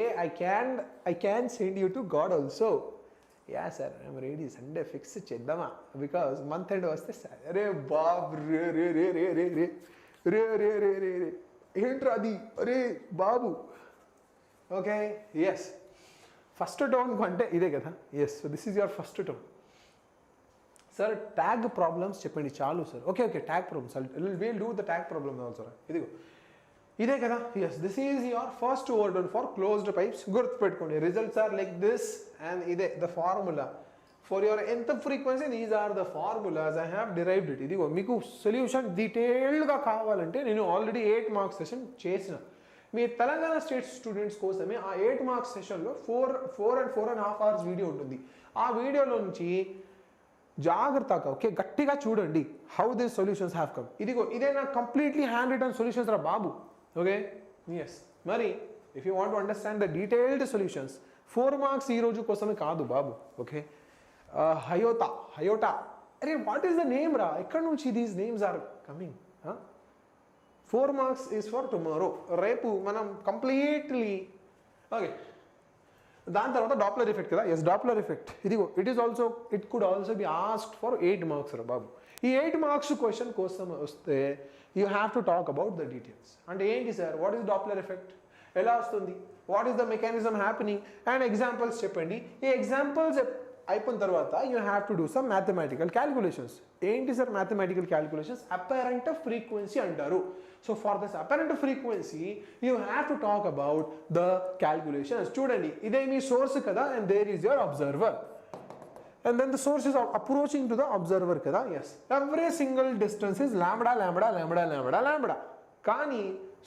S1: I can send you to God also. Yeah sir, I'm ready. Sunday fix చేద్దామా? Because month end వస్తే అరే బాబు రే రే రే రే రే రే రే రే రే రే రే ఏంట్రా అది? అరే బాబు. ఓకే, ఎస్, ఫస్ట్ టోన్ అంటే ఇదే కదా. Yes, so this is your first tone. Sir tag problems చెప్పండి చాలు sir. Okay okay, tag problems will do the tag problem also. ఇదిగో ఇదే కదా. Yes, this is your first overtone for closed pipes. గుర్తుపెట్టుకోండి, results are like this and ఇదే the formula for your ఎంత frequency. These are the formulas I have derived it. ఇదిగో మీకు solution డీటెయిల్డ్గా కావాలంటే నేను ఆల్రెడీ 8 మార్క్స్ సెషన్ చేసిన. మీ Telangana state students కోసమే ఆ 8 మార్క్స్ సెషన్లో 4 and 4.5 hours వీడియో ఉంటుంది. ఆ వీడియోలో నుంచి జాగ్రత్తగా ఓకే గట్టిగా చూడండి how these solutions have come. ఇదిగో ఇదే నా కంప్లీట్లీ హ్యాండ్ రిటర్న్ సొల్యూషన్స్ రా బాబు. ఓకే, ఎస్, మరి if you want to understand the detailed solutions 4 marks ఈ రోజు కోసమే కాదు బాబు. ఓకే, హయోటా. అరే వాట్ ఈస్ ద నేమ్ రా? ఎక్కడి నుంచి these names are coming? 4 marks is for tomorrow. రేపు మనం కంప్లీట్లీ ఓకే. దాని తర్వాత డాప్లర్ ఎఫెక్ట్ కదా. Yes, Doppler effect. ఇదిగో it could also be asked for 8 marks రా బాబు. ఈ 8 marks క్వశ్చన్ కోసం వస్తే you have to talk about the details. అంటే ఏంటి sir, what is Doppler effect, ఎలా వస్తుంది, what is the mechanism happening and examples చెప్పండి. ఈ ఎగ్జాంపుల్స్ అయిపోయిన తర్వాత you have to do some mathematical calculations. ఏంటి sir mathematical calculations? Apparent frequency అంటారు. So for this apparent frequency you have to talk about the calculations. చూడండి, ఇదే మీ source కదా and there is your observer and then the source is approaching to the observer kada. Yes, every single distance is lambda lambda lambda lambda lambda. కానీ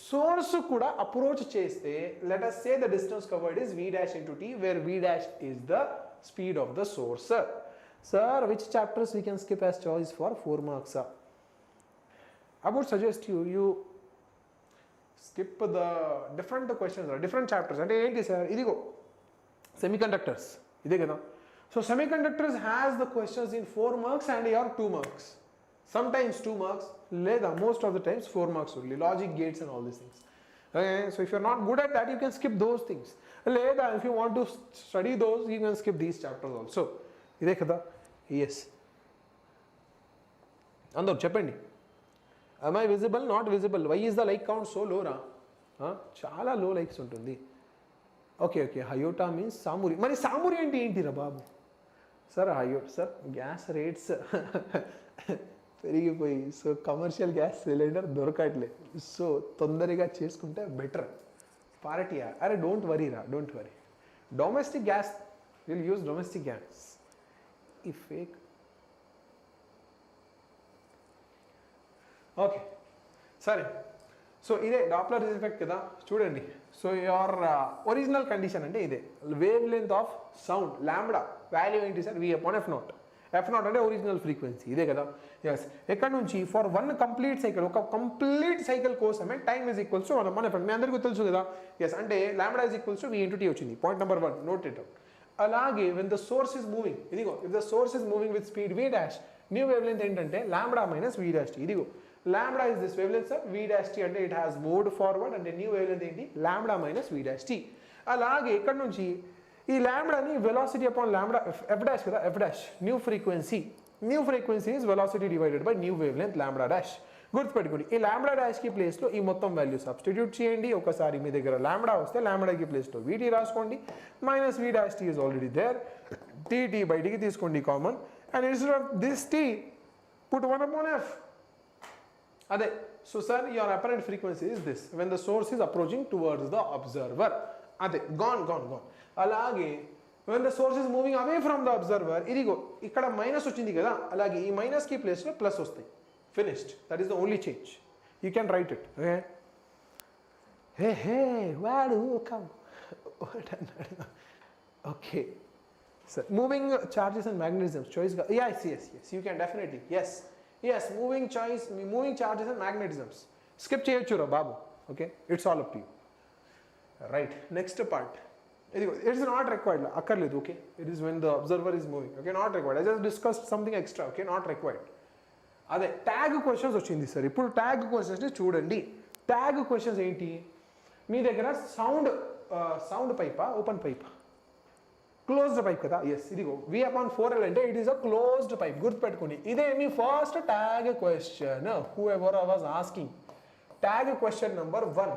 S1: source కూడా approach చేస్తే let us say the distance covered is v dash into t, where v dash is the speed of the source. Sir, which chapters we can skip as choice for 4 marks? I would suggest you skip the different questions or different chapters. అంటే ఏంటి sir? ఇదిగో semiconductors ఇదే కదా. So semiconductors has the questions in 4 marks and your 2 marks. Sometimes 2 marks, లేదా most of the times 4 marks only. Logic gates and all these things. Okay, so if you're not good at that, you can skip those things. లేదా if you want to study those, you can skip these chapters also. ఇదే కదా. Yes. అందరూ చెప్పండి. am I visible, not visible, why is the like count so low రా? చాలా low likes ఉంటుంది. Okay okay, హయోటా means సామూరి. మరి సామూరి అంటే ఏంటిరా బాబు? సార్ సార్ గ్యాస్ రేట్స్ పెరిగిపోయి, సో కమర్షియల్ గ్యాస్ సిలిండర్ దొరకట్లేదు, సో తొందరగా చేసుకుంటే బెటర్. పార్టీయా? అరే డోంట్ వరీ రా, don't worry. Domestic gas, will use domestic gas. ఈ ఫేక్. ఓకే సరే, సో ఇదే డాప్లర్ ఎఫెక్ట్ కదా, చూడండి. సో యువర్ ఒరిజినల్ కండిషన్ అంటే ఇదే, wavelength of sound lambda value ఏంటి sir? V upon F0. F0 అంటే ఒరిజినల్ ఫ్రీక్వెన్సీ, ఇదే కదా. ఎస్, ఎక్కడ నుంచి ఫర్ వన్ కంప్లీట్ సైకిల్, ఒక కంప్లీట్ సైకిల్ కోసమే time is equals to 1 F0. మీ అందరికీ తెలుసు కదా. ఎస్, అంటే lambda is equals to V into T వచ్చింది. Point number 1 note it out. అలాగే when the source is moving, ఇదిగో if the source is moving with speed V dash, new wavelength ఏంటంటే lambda minus V dash T. ఇదిగో lambda is this wavelength sir, V dash T అంటే it has moved forward, అంటే new wavelength ఏంటి? lambda minus V dash T. అలాగే ఇక్కడ నుంచి ఈ లాంబ్డాని velocity upon lambda F dash కదా, F dash new frequency is velocity divided by new wavelength lambda dash. గుర్తుపెట్టుకోండి, ఈ లాంబ్డా డాష్కి ప్లేస్లో ఈ మొత్తం వాల్యూ సబ్స్టిట్యూట్ చేయండి. ఒకసారి మీ దగ్గర లాంబ్డా వస్తే లాంబ్డాకి ప్లేస్లో VT రాసుకోండి, minus V dash T is already there, T బయటికి తీసుకోండి common, and instead of this T put 1 upon F. అదే, సో sir your apparent frequency is this when the source is approaching towards the observer. అదే gone. అలాగే when the source is moving away from the observer, ఇదిగో ఇక్కడ minus వచ్చింది కదా, అలాగే ఈ మైనస్కి ప్లేస్లో ప్లస్ వస్తాయి. Finished, that is the only change. You can write it. Hey వాడు come okay sir. Moving charges and magnetisms చాయిస్గా, yes you can definitely, yes moving charges and magnetisms skip చేయొచ్చు రా బాబు. Okay, it's all up to you. Right, next part, ఇది it's not required, అక్కర్లేదు. Okay, it is when the observer is moving. Okay, not required. I just discussed something extra. Okay, not required. అదే tag questions వచ్చింది sir. ఇప్పుడు tag క్వశ్చన్స్ని చూడండి. Tag questions ఏంటి? మీ దగ్గర సౌండ్ పైపా, ఓపెన్ పైపా? క్లోజ్డ్ పైప్ కదా. ఎస్, ఇదిగో V upon 4L అంటే it is a closed pipe. గుర్తుపెట్టుకోండి, ఇదే మీ first tag question. Whoever I was asking, tag question number 1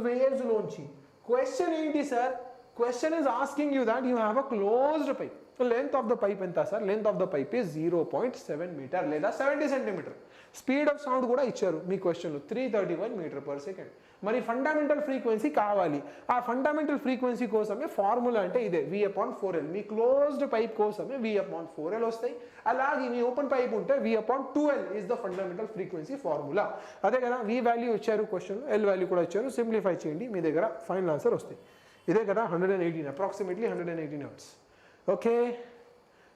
S1: waves లోంచి క్వశ్చన్ ఏంటి sir? Question is asking you that you have a closed pipe. Length of the pipe ఎంత sir? Length of the pipe is 0.7 metre లేదా 70 centimetre. Speed of sound కూడా ఇచ్చారు మీ క్వశ్చన్లో, 331 metre per second. మరి fundamental frequency కావాలి. ఆ fundamental frequency కోసమే formula అంటే ఇదే, V upon 4L. మీ క్లోజ్డ్ పైప్ కోసమే V upon 4L వస్తాయి. అలాగే మీ ఓపెన్ పైప్ ఉంటే V upon 2L is the fundamental frequency formula. అదే కదా, V వాల్యూ ఇచ్చారు క్వశ్చన్, L వాల్యూ కూడా ఇచ్చారు. సింప్లిఫై చేయండి, మీ దగ్గర ఫైనల్ ఆన్సర్ వస్తాయి. ఇదే కదా 118, approximately 118 hertz. Okay,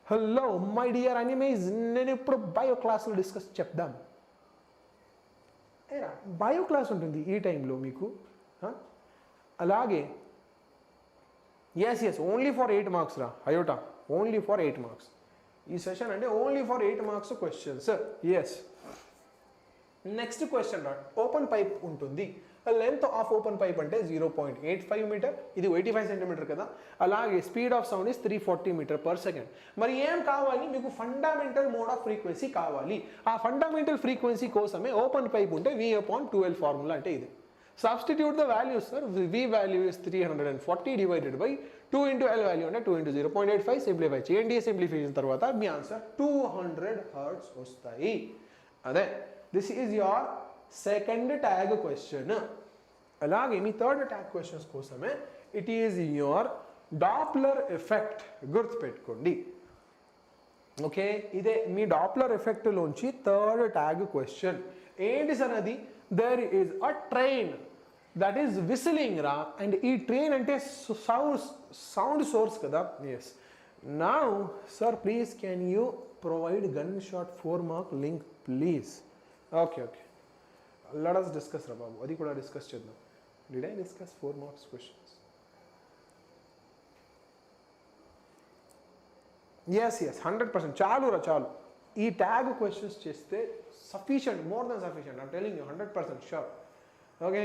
S1: hello my dear animes, నేను ఇప్పుడు బయో క్లాస్లో డిస్కస్ చెప్దాం. బయో క్లాస్ ఉంటుంది ఈ టైంలో మీకు. అలాగే ఎస్ ఓన్లీ ఫర్ 8 మార్క్స్ రా అయోటా, ఓన్లీ ఫర్ 8 మార్క్స్ ఈ సెషన్ అంటే only for 8 marks questions. Yes, next question రా, ఓపెన్ పైప్ ఉంటుంది. లెంత్ ఆఫ్ ఓపెన్ పైప్ అంటే 0.85 మీటర్, ఇది 85 సెంటీమీటర్ కదా. అలాగే speed of sound is 340 metre per second. మరి ఏం కావాలి మీకు? ఫండమెంటల్ మోడ్ ఆఫ్ ఫ్రీక్వెన్సీ కావాలి. ఆ ఫండమెంటల్ ఫ్రీక్వెన్సీ కోసమే ఓపెన్ పైప్ ఉంటే V upon 2L ఫార్ములా అంటే ఇది. Substitute the values sir. V value is 340 divided by 2 into L value అంటే 2 into 0.85. సింప్లిఫై చేయండి. సింప్లిఫికేషన్ తర్వాత మీ ఆన్సర్ 200 హెర్ట్జ్ వస్తాయి. అదే, this is your second tag question. అలాగే మీ థర్డ్ ట్యాగ్ క్వశ్చన్స్ కోసమే it is your Doppler effect. గుర్తుపెట్టుకోండి. Okay, ఇదే మీ డాప్లర్ ఎఫెక్ట్లోంచి థర్డ్ ట్యాగ్ క్వశ్చన్. ఏంటి సార్ అది? There is a train that is whistling రా, అండ్ ఈ ట్రైన్ అంటే సౌండ్ సోర్స్ కదా. Yes, now sir please can you provide gun shot 4 mark link please. Okay, let us discuss రా బాబు, అది కూడా discuss చేద్దాం. Did I discuss 4 marks questions? Yes 100%. చాలు. ఈ ట్యాగ్ క్వశ్చన్స్ చేస్తే sufficient, more than sufficient. I'm telling you 100% sure. Okay,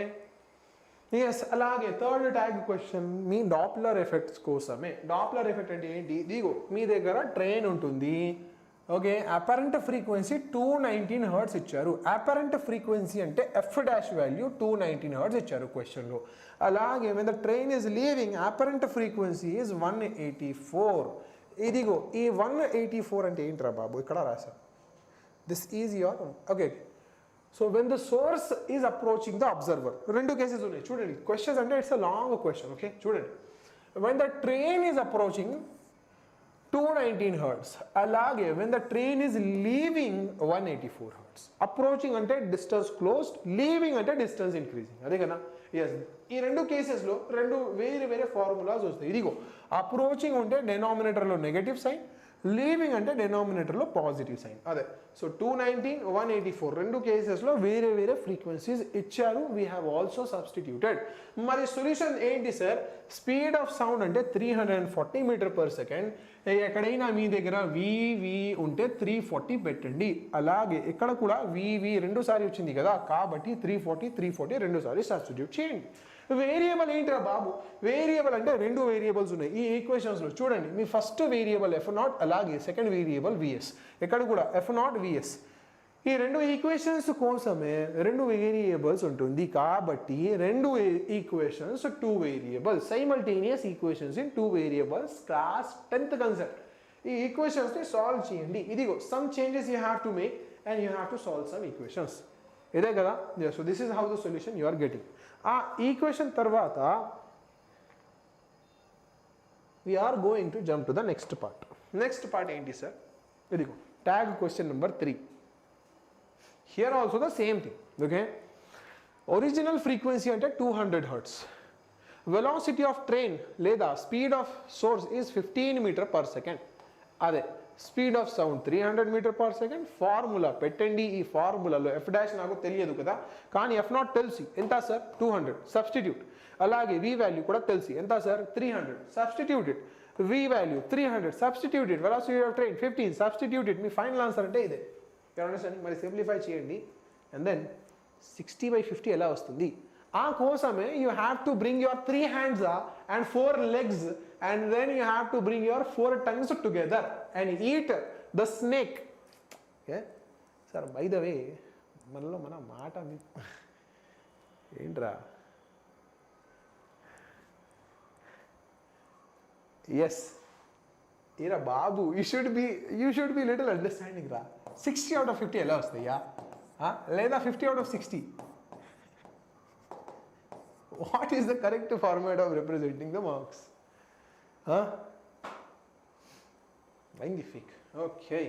S1: yes. అలాగే third tag question మీ Doppler effects కోసమే. డాప్లర్ ఎఫెక్ట్ అంటే ఏంటి? దిగో మీ దగ్గర ట్రైన్ ఉంటుంది. ఓకే, అపరెంట్ ఫ్రీక్వెన్సీ 219 హర్ట్స్ ఇచ్చారు. అపరెంట్ ఫ్రీక్వెన్సీ అంటే ఎఫ్ డాష్ వాల్యూ 219 హర్ట్స్ ఇచ్చారు క్వశ్చన్లో. అలాగే when the train is leaving, apparent frequency is 184. ఇదిగో ఈ 184 అంటే ఏంట్రా బాబు, ఇక్కడ రాసా. This is your okay. So when the source is approaching the observer, రెండు కేసెస్ ఉన్నాయి చూడండి. క్వశ్చన్స్ అంటే it's a long question. Okay చూడండి, when the train is approaching 219 hertz. అలాగే when the train is leaving 184 hertz. Approaching అంటే distance closed, leaving అంటే distance increasing, అదే కదా. ఎస్, ఈ రెండు కేసెస్లో రెండు వేరే వేరే ఫార్ములాస్ వస్తాయి. ఇదిగో అప్రోచింగ్ ఉంటే డెనామినేటర్లో నెగటివ్ సైన్, లీవింగ్ అంటే డెనామినేటర్లో పాజిటివ్ సైన్, అదే. సో 219, 184 రెండు కేసెస్లో వేరే వేరే ఫ్రీక్వెన్సీస్ ఇచ్చారు. We have also substituted. మరి సొల్యూషన్ ఏంటి సార్? స్పీడ్ ఆఫ్ సౌండ్ అంటే 340 మీటర్ పర్ సెకండ్. ఎక్కడైనా మీ దగ్గర వివి ఉంటే 340 పెట్టండి. అలాగే ఇక్కడ కూడా వివి రెండుసారి వచ్చింది కదా, కాబట్టి 340 రెండుసారి సబ్స్టిట్యూట్ చేయండి. వేరియబుల్ ఏంటిరా బాబు? వేరియబుల్ అంటే రెండు వేరియబుల్స్ ఉన్నాయి ఈ ఈక్వేషన్స్లో. చూడండి, మీ ఫస్ట్ వేరియబుల్ F0, అలాగే సెకండ్ వేరియబుల్ Vs. ఇక్కడ కూడా F0, Vs. ఈ రెండు ఈక్వేషన్స్ కోసమే రెండు వేరియబుల్స్ ఉంటుంది, కాబట్టి రెండు equations 2 variables, simultaneous equations in 2 variables. Class 10th concept. ఈ ఈక్వేషన్స్ని సాల్వ్ చేయండి. ఇదిగో some changes you have to make and you have to solve some equations. ఇదే కదా. So this is how the solution you are getting. ఆ equation తర్వాత we're going to jump to the next part. Next part ఏంటి sir? ఇదిగో tag question number 3. Here also the same thing. Okay, original frequency అంటే 200 hertz. Velocity of train లేదా speed of source is 15 metre per second. అదే speed of sound 300 metre per second. Formula పెట్టండి. ఈ ఫార్ములాలో F dash నాకు తెలియదు కదా, కానీ F0 తెలిసి ఎంత సార్? 200 సబ్స్టిట్యూట్. అలాగే వి వాల్యూ కూడా తెలిసి ఎంత sir? 300 substituted. V value 300 substituted. Velocity of train 15 substituted. మీ ఫైనల్ ఆన్సర్ అంటే ఇదే. అండర్స్టాండింగ్? మరి సింప్లిఫై చేయండి అండ్ దెన్ 60/50 ఎలా వస్తుంది? ఆ కోసమే you have to bring your 3 hands and 4 legs and then you have to bring your 4 tongues together and eat the snake. Okay? Sir, by the way, మనలో మన మాట ఏంట్రా? ఎస్ ఏరా బాబు, you should be little understanding రా. 60 out of 50 ఎలా వస్తాయా? లేదా 50 out of 60? What is the correct format of representing the marks? Magnifique. Okay.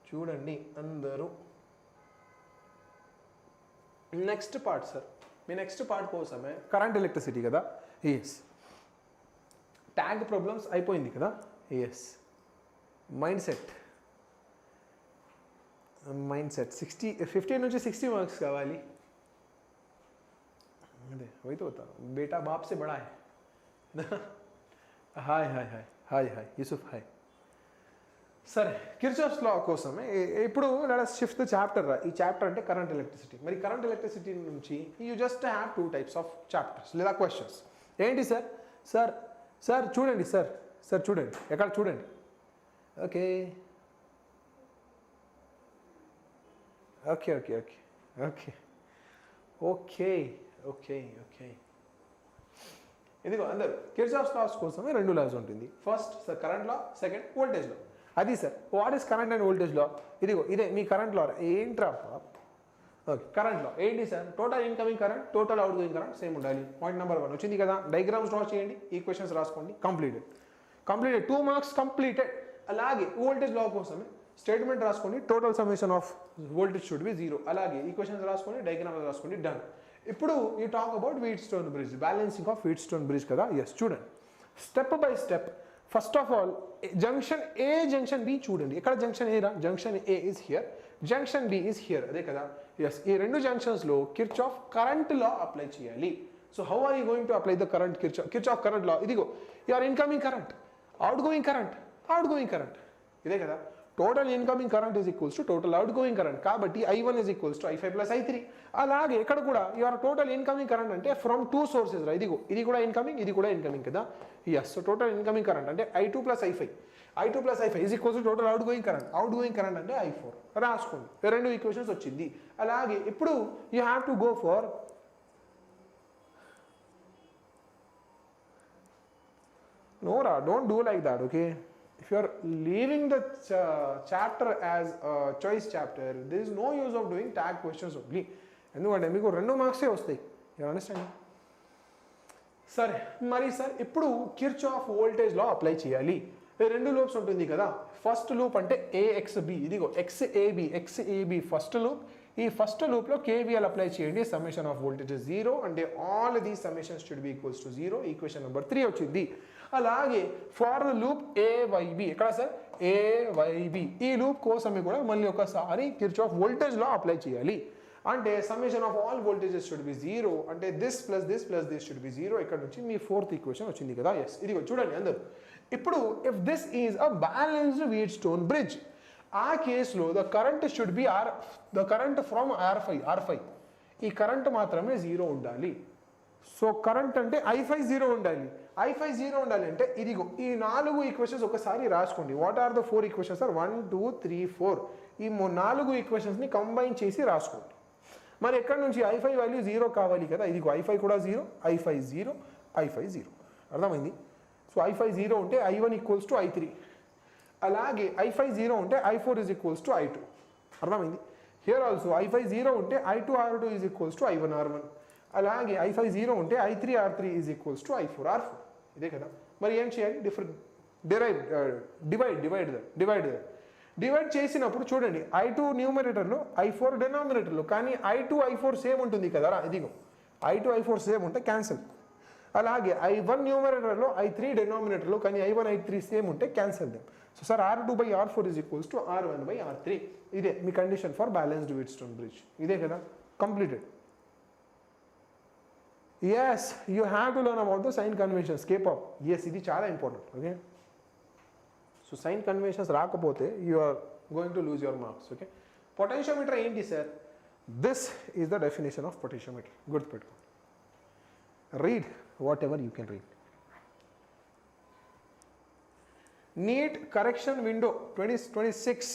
S1: చూడండి అందరూ. Next part sir. మీ నెక్స్ట్ పార్ట్ కోసమే కరెంట్ ఎలక్ట్రిసిటీ కదా. ఎస్, ట్యాగ్ ప్రాబ్లమ్స్ అయిపోయింది కదా. ఎస్, మైండ్ సెట్ 50 నుంచి 60 మార్క్స్ కావాలి. अरे वही तो होता, बेटा बाप से बड़ा है. हाय यूसुफ हाय. సరే, కిర్చాఫ్స్ లా కోసమే ఇప్పుడు లెట్స్ షిఫ్ట్ ద చాప్టర్. ఈ చాప్టర్ అంటే కరెంట్ ఎలక్ట్రిసిటీ. మరి కరెంట్ ఎలక్ట్రిసిటీ నుంచి you just have 2 types of chapters లేదా క్వశ్చన్స్. ఏంటి సార్ చూడండి సార్ చూడండి, ఎక్కడ చూడండి. ఓకే. ఇదిగో అందరు కిర్చాఫ్స్ లాస్ కోసమే 2 లాస్ ఉంటుంది. First sir current law, second voltage law. అది sir what is current and voltage law? ఇదిగో ఇదే మీ కరెంట్ లా. ఏంట్రా? ఓకే, కరెంట్ లా ఏంటి sir? Total incoming current, total outgoing current same ఉండాలి. Point number 1 వచ్చింది కదా. Diagrams draw చేయండి, equations రాసుకోండి. Completed 2 marks completed. అలాగే వోల్టేజ్ లా కోసమే స్టేట్మెంట్ రాసుకోండి. Total summation of voltage should be 0. అలాగే ఈక్వేషన్స్ రాసుకోండి, డయాగ్రామ్స్ రాసుకోండి. డన్. ఇప్పుడు you talk about Wheatstone bridge, balancing of Wheatstone bridge కదా. ఎస్, చూడండి step by step. First of all junction A, junction B చూడండి. ఎక్కడ జంక్షన్ ఏ రా? Junction A is here, junction B is here, అదే కదా. Yes, ఈ రెండు జంక్షన్స్లో కిర్చాఫ్ కరెంట్ లా అప్లై చేయాలి. So how are you going to apply the current Kirchhoff current law? ఇదిగో your incoming current, outgoing current, ఇదే కదా. Total incoming current is equals to total outgoing current, కాబట్టి I1 is equals to I5 plus I3. అలాగే ఇక్కడ కూడా your total incoming current అంటే from 2 sources రా. ఇదిగో ఇది కూడా ఇన్కమింగ్, ఇది కూడా ఇన్కమింగ్ కదా. Yes, so total incoming current అంటే I2 plus I5. I2 plus I5 is equals to total outgoing current అంటే I4 రాసుకోండి. రెండు ఈక్వేషన్స్ వచ్చింది. అలాగే ఇప్పుడు you have to go for Nora, don't do like that, okay? If you are leaving the chapter as a choice chapter, there is no use of doing tag questions only. ఎందుకంటే మీకు 2 మార్క్సే వస్తాయి. You understand? సరే మరి sir ఇప్పుడు Kirchhoff voltage law apply చేయాలి. రెండు loops ఉంటుంది కదా. ఫస్ట్ లూప్ అంటే AXB, ఇదిగో XAB ఫస్ట్ లూప్. ఈ ఫస్ట్ లూప్లో KVL అప్లై చేయండి. సమ్మేషన్ ఆఫ్ వోల్టేజ్ 0 అంటే all these సమ్మేషన్స్ should be equals to 0. Equation number 3 వచ్చింది. అలాగే ఫార్ ద లూప్ AYB, ఎక్కడ సార్ AYB, ఈ లూప్ కోసమే కూడా మళ్ళీ ఒకసారి కిర్చాఫ్ వోల్టేజ్ లా అప్లై చేయాలి. అంటే summation of all voltages should be 0 అంటే this plus this should be 0. ఇక్కడ నుంచి మీ ఫోర్త్ ఈక్వేషన్ వచ్చింది కదా. ఎస్, ఇదిగో చూడండి అందరూ. ఇప్పుడు if this is a balanced Wheatstone bridge, ఆ కేసులో the current should be the current from R5. ఈ కరెంట్ మాత్రమే 0 ఉండాలి. సో కరెంట్ అంటే I5 0 ఉండాలి. I5 0 ఉండాలి అంటే ఇదిగో ఈ 4 ఈక్వేషన్స్ ఒకసారి రాసుకోండి. What are the 4 equations sir? 1 2 3 4. ఈ 4 ఈక్వేషన్స్ని కంబైన్ చేసి రాసుకోండి. మరి ఎక్కడి నుంచి I5 వాల్యూ 0 కావాలి కదా. ఇదిగో I5 కూడా 0, I5 0, I5 0. అర్థమైంది? సో I5 0 ఉంటే I1 ఈక్వల్స్ టు I3. అలాగే I5 0 ఉంటే I4 is equals to I2. అర్థమైంది? హియర్ ఆల్సో I5 0 ఉంటే I2 R2 is equals to I1 R1. అలాగే I5 0 ఉంటే I3 R3 is equals to I4 R4. ఇదే కదా. మరి ఏం చేయాలి? డివైడ్ చేసినప్పుడు చూడండి, I2 న్యూమరేటర్లో I4 డినామినేటర్లో, కానీ I2 I4 సేమ్ ఉంటుంది కదా. ఇదిగో I2 I4 సేమ్ ఉంటే క్యాన్సిల్. అలాగే I1 న్యూమరేటర్లో I3 డినామినేటర్లో, కానీ I1 I3 సేమ్ ఉంటే cancel them. So sir R2/R4 is equals to R1/R3. ఇదే మీ condition for balanced Wheatstone bridge. ఇదే కదా, completed. Yes, you have to learn about the sign conventions. K-pop. Yes, ఇది చాలా important. Okay, so sign conventions రాకపోతే you are going to lose your marks. Okay, potentiometer ఏంటి sir? This is the definition of potentiometer. గుర్తుపెట్టుకోండి. Read whatever you can read. NEET correction window 2026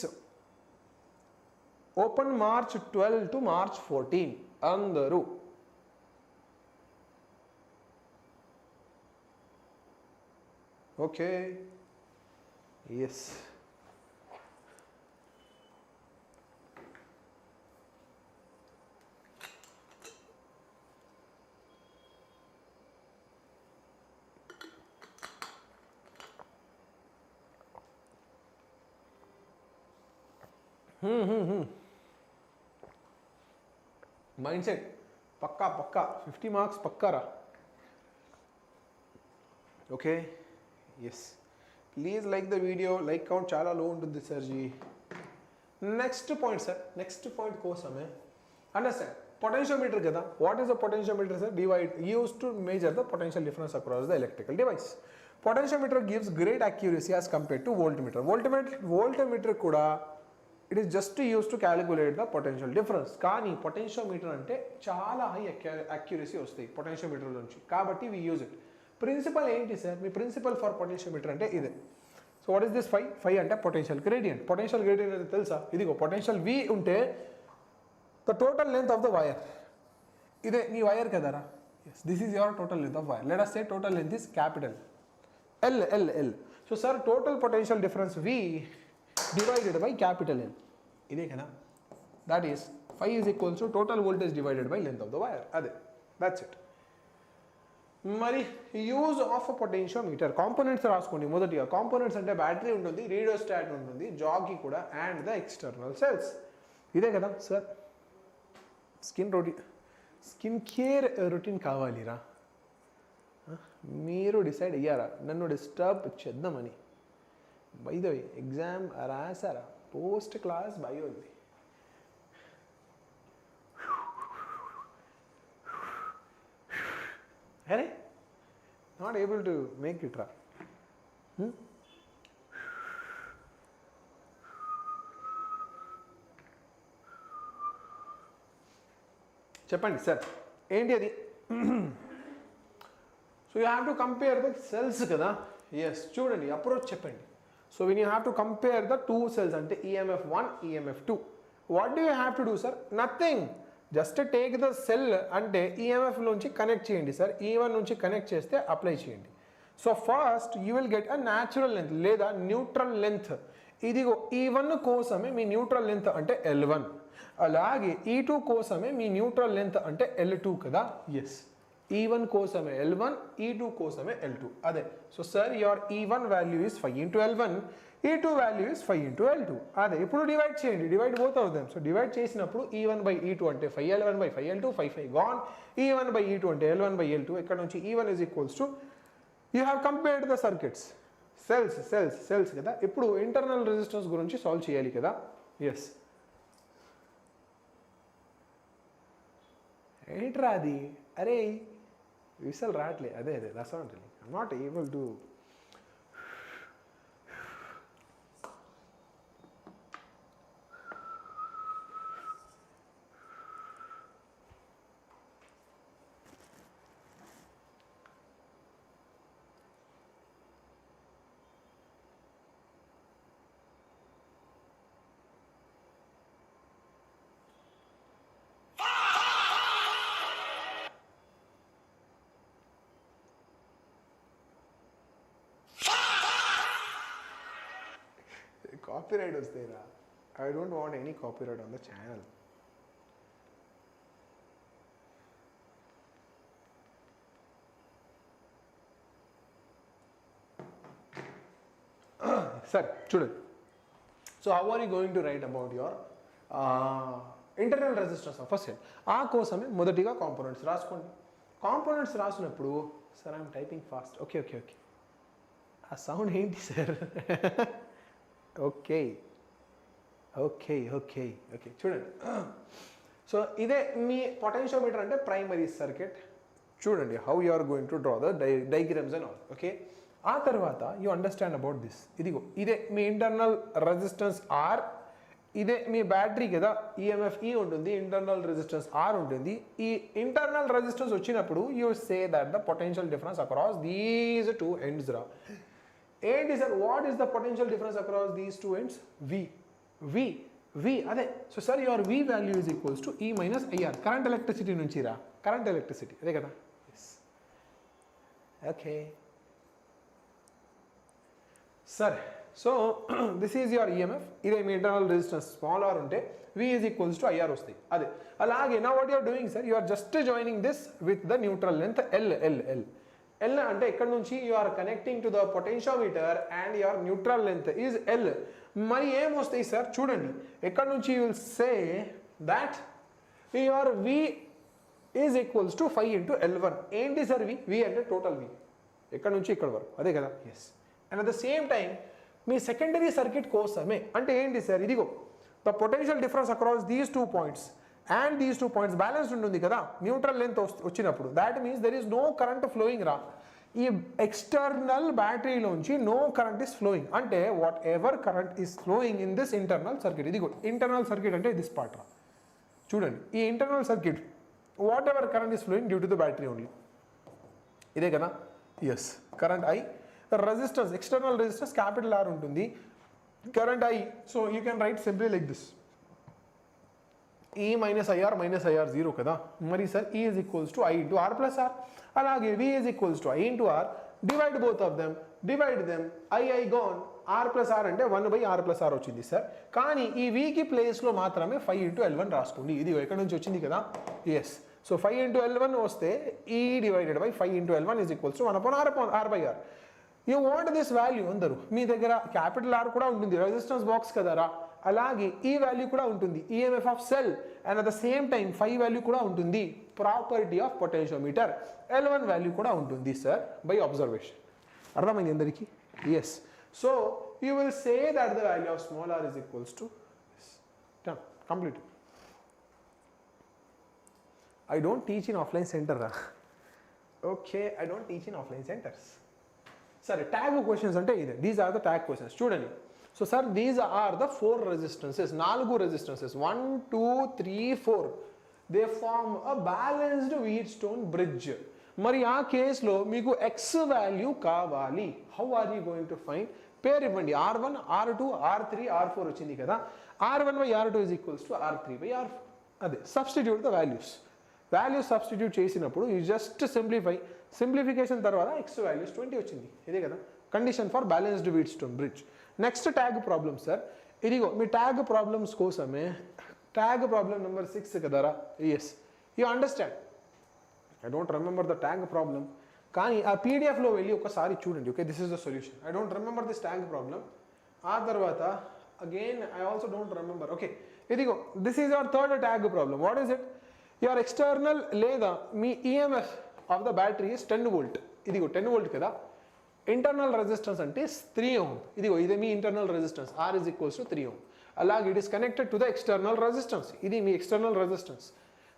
S1: open March 12 to March 14. అందరూ okay. Yes, mind set పక్కా 50 marks పక్కారా. Okay, yes. Please like the video. Like count చాలా low ఉంటుంది సార్జీ. Next point sir, next point కోసమే understand. Potentiometer కదా. What is the potentiometer sir? Used to measure the potential difference across the electrical device. Potentiometer gives great accuracy as compared to voltmeter. Voltmeter కూడా it is just use to calculate the potential difference. కానీ potentiometer అంటే చాలా high accuracy వస్తాయి potentiometer నుంచి, కాబట్టి we use it. Principle ఏంటి sir? మీ principle for potentiometer అంటే ఇదే. So what is this phi అంటే పొటెన్షియల్ గ్రేడియంట్. పొటెన్షియల్ గ్రేడియంట్ అంటే తెలుసా? ఇదిగో పొటెన్షియల్ V ఉంటే the total length of the wire. ఇదే నీ వైర్ కదరా. Yes, this is your total length of wire. Let us say total length is capital L. So sir total potential difference V divided by capital L. ఇదే కదా. That is phi is equals to total voltage divided by length of the wire. అదే, that's it. మరి use of potentiometer components రాసుకోండి. మొదటిగా components అంటే battery ఉంటుంది, రేడియోస్టాట్ ఉంటుంది, Jackie కూడా, అండ్ ద ఎక్స్టర్నల్ సెల్స్. ఇదే కదా సార్. స్కిన్ కేర్ రొటీన్ కావాలిరా. మీరు డిసైడ్ అయ్యారా నన్ను డిస్టర్బ్ చేద్దామని? బై ద వే ఎగ్జామ్ రాసారా? పోస్ట్ క్లాస్ బయో ఉంది. అరే, not able to make it రా. చెప్పండి సార్, ఏంటి అది? So you have to compare the cells కదా. ఎస్, చూడండి అప్రోచ్ చెప్పండి. So when you have to compare the two cells ante EMF1, EMF2, what do you have to do, sir? Nothing. Just take the cell ante EMF nunchi connect cheyandi sir, E1 nunchi connect cheste apply cheyandi. So first you will get a natural length లేదా neutral length. ఇదిగో E1 కోసమే మీ neutral length అంటే L1, అలాగే E2 కోసమే మీ neutral length అంటే L2 కదా. Yes, E1 కోసమే L1, E2 కోసమే L2. అదే. సో sir your E1 value is 5 into L1, E2 value is 5 into L2. అదే. ఇప్పుడు డివైడ్ చేయండి, divide both of them. So divide చేసినప్పుడు E1 by E2 అంటే 5L1 by 5L2, 5 gone. E1 by E2 అంటే L1 by L2. ఇక్కడ నుంచి E1 is equals to, you have compared the circuits, cells కదా. ఇప్పుడు ఇంటర్నల్ రెసిస్టెన్స్ గురించి solve చేయాలి కదా. ఎస్, ఏంట్రా అది? అరే విసల్ రావట్లే. అదే that's what I'm not able to. Copyright was there. I don't want any copyright on the channel. Sir, student. So how are you going to write about your internal resistance of a cell? ఆ కోసమే మొదటిగా components రాసుకోండి. Components రాసినప్పుడు, sir I'm typing fast. Okay, ఆ sound ఏంటి sir? Okay చూడండి. So ఇదే మీ పొటెన్షియోమీటర్ అంటే ప్రైమరీ సర్క్యూట్. చూడండి how you are going to draw the diagrams and all. Okay, ఆ తర్వాత యూ అండర్స్టాండ్ అబౌట్ దిస్. ఇదిగో ఇదే మీ ఇంటర్నల్ రెసిస్టెన్స్ ఆర్, ఇదే మీ బ్యాటరీ కదా. ఈఎంఎఫ్ఈ ఉంటుంది, ఇంటర్నల్ రెసిస్టెన్స్ ఆర్ ఉంటుంది. ఈ ఇంటర్నల్ రెసిస్టెన్స్ వచ్చినప్పుడు you say that the potential difference across these two ends రా. ఏంటి sir, what is the potential difference across these two ends? V అదే. సో sir your V value is equals to E minus IR. Current electricity నుంచి రా, current electricity అదే కదా. Yes, okay సరే. So this is your EMF. ఇదే మీ internal resistance small R ఉంటే V is equals to IR వస్తాయి. అదే. అలాగే నా what you're doing sir, you're just joining this with the neutral length L అంటే ఇక్కడ నుంచి you are connecting to the potentiometer and your neutral length is L. మరి ఏం వస్తాయి సార్ చూడండి, ఎక్కడ నుంచి you will say that your V is equals to 5 into L1. ఏంటి సార్ వి అంటే టోటల్ వి, ఎక్కడ నుంచి ఇక్కడ వరకు అదే కదా. Yes, and at the same time మీ సెకండరీ సర్క్యూట్ కోసమే అంటే ఏంటి సార్, ఇదిగో the potential difference across these two points and these two points balanced ఉంటుంది కదా న్యూట్రల్ లెంత్ వచ్చినప్పుడు. That means there is no current flowing రా. ఈ ఎక్స్టర్నల్ బ్యాటరీలోంచి నో కరెంట్ ఈస్ ఫ్లోయింగ్. అంటే whatever current is flowing in this internal circuit, ఇదిగో internal circuit అంటే this part రా. చూడండి ఈ internal circuit whatever current is flowing due to the battery only, ఇదే కదా. Yes, current I, resistance external resistance capital R ఉంటుంది, current I. So you can write simply like this, E minus IR zero కదా. మరి sir E is equals to I into R plus R. అలాగే V is equals to I into R. Divide both of them, divide them. I gone, R plus R అంటే 1/r+r వచ్చింది sir. కానీ ఈ వికి ప్లేస్లో మాత్రమే 5 into L1 రాసుకోండి. ఇది ఎక్కడి నుంచి వచ్చింది కదా. ఎస్, సో 5 into L1 వస్తే ఈ divided by 5 into L1 is equals to 1/r/r. You want this value అందరూ. మీ దగ్గర క్యాపిటల్ ఆర్ కూడా ఉంటుంది, రెసిస్టెన్స్ బాక్స్ కదరా. అలాగే ఈ వాల్యూ కూడా ఉంటుంది, EMF of cell. And at the same time 5 value కూడా ఉంటుంది, property of potentiometer. L1 value కూడా ఉంటుంది సార్ బై అబ్జర్వేషన్. అర్థమైంది అందరికీ? Yes. So you will say that the value of small R is equals to complete. I don't teach in offline center. Okay, I don't teach in offline centers. Sorry, tag questions ante ide. These are the tag questions. Student. So sir, these are the 4 resistances. 4 resistances. 1, 2, 3, 4. They form a balanced Wheatstone bridge. Mari aa case lo meeku x value kavali. How are you going to find పేరు ఇవ్వండి, R1 R2 R3 R4 వచ్చింది కదా, R1/R2 is equals to R3/R4. అదే substitute the values substitute చేసినప్పుడు you just simplification తర్వాత x values 20 వచ్చింది. ఇదే కదా condition for balanced Wheatstone bridge. Next tag problem sir, ఇదిగో మీ ట్యాగ్ ప్రాబ్లమ్స్ కోసమే ట్యాగ్ ప్రాబ్లమ్ నెంబర్ 6 కదరా. Yes, you understand. I don't remember the tag problem, కానీ ఆ పీడిఎఫ్లో వెళ్ళి ఒకసారి చూడండి. Okay, this is the solution. I don't remember this tag problem. ఆ తర్వాత again I also don't remember. Okay, ఇదిగో this is your third tag problem. What is it? Your external లేదా మీ EMF of the battery is 10 volt. ఇదిగో 10 volt కదా. Internal resistance అంటే 3 ohm. ఇదిగో ఇది మీ internal resistance, R is equals to 3 ohm. అలాగే it is connected to the external resistance. ఇది మీ external resistance.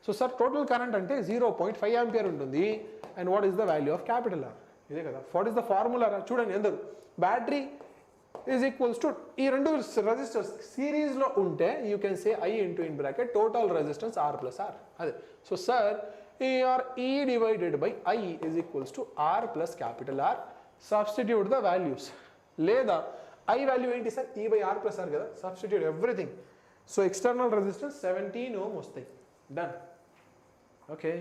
S1: So sir total current అంటే 0.5 ఆంపియర్ ఉంటుంది. And what is the value of capital R? ఇదే కదా. What is the formula? చూడండి అందరూ, battery is equals to ఈ రెండు రెసిస్టర్స్ సిరీస్లో ఉంటే you can say I into in bracket total resistance R plus R. అదే. సో sir E divided by I is equals to R plus capital R. Substitute the values. లేదా I value ఏంటి sir? E/R plus R కదా. Substitute everything. So external resistance 17 ohm వస్తాయి. Done. Okay,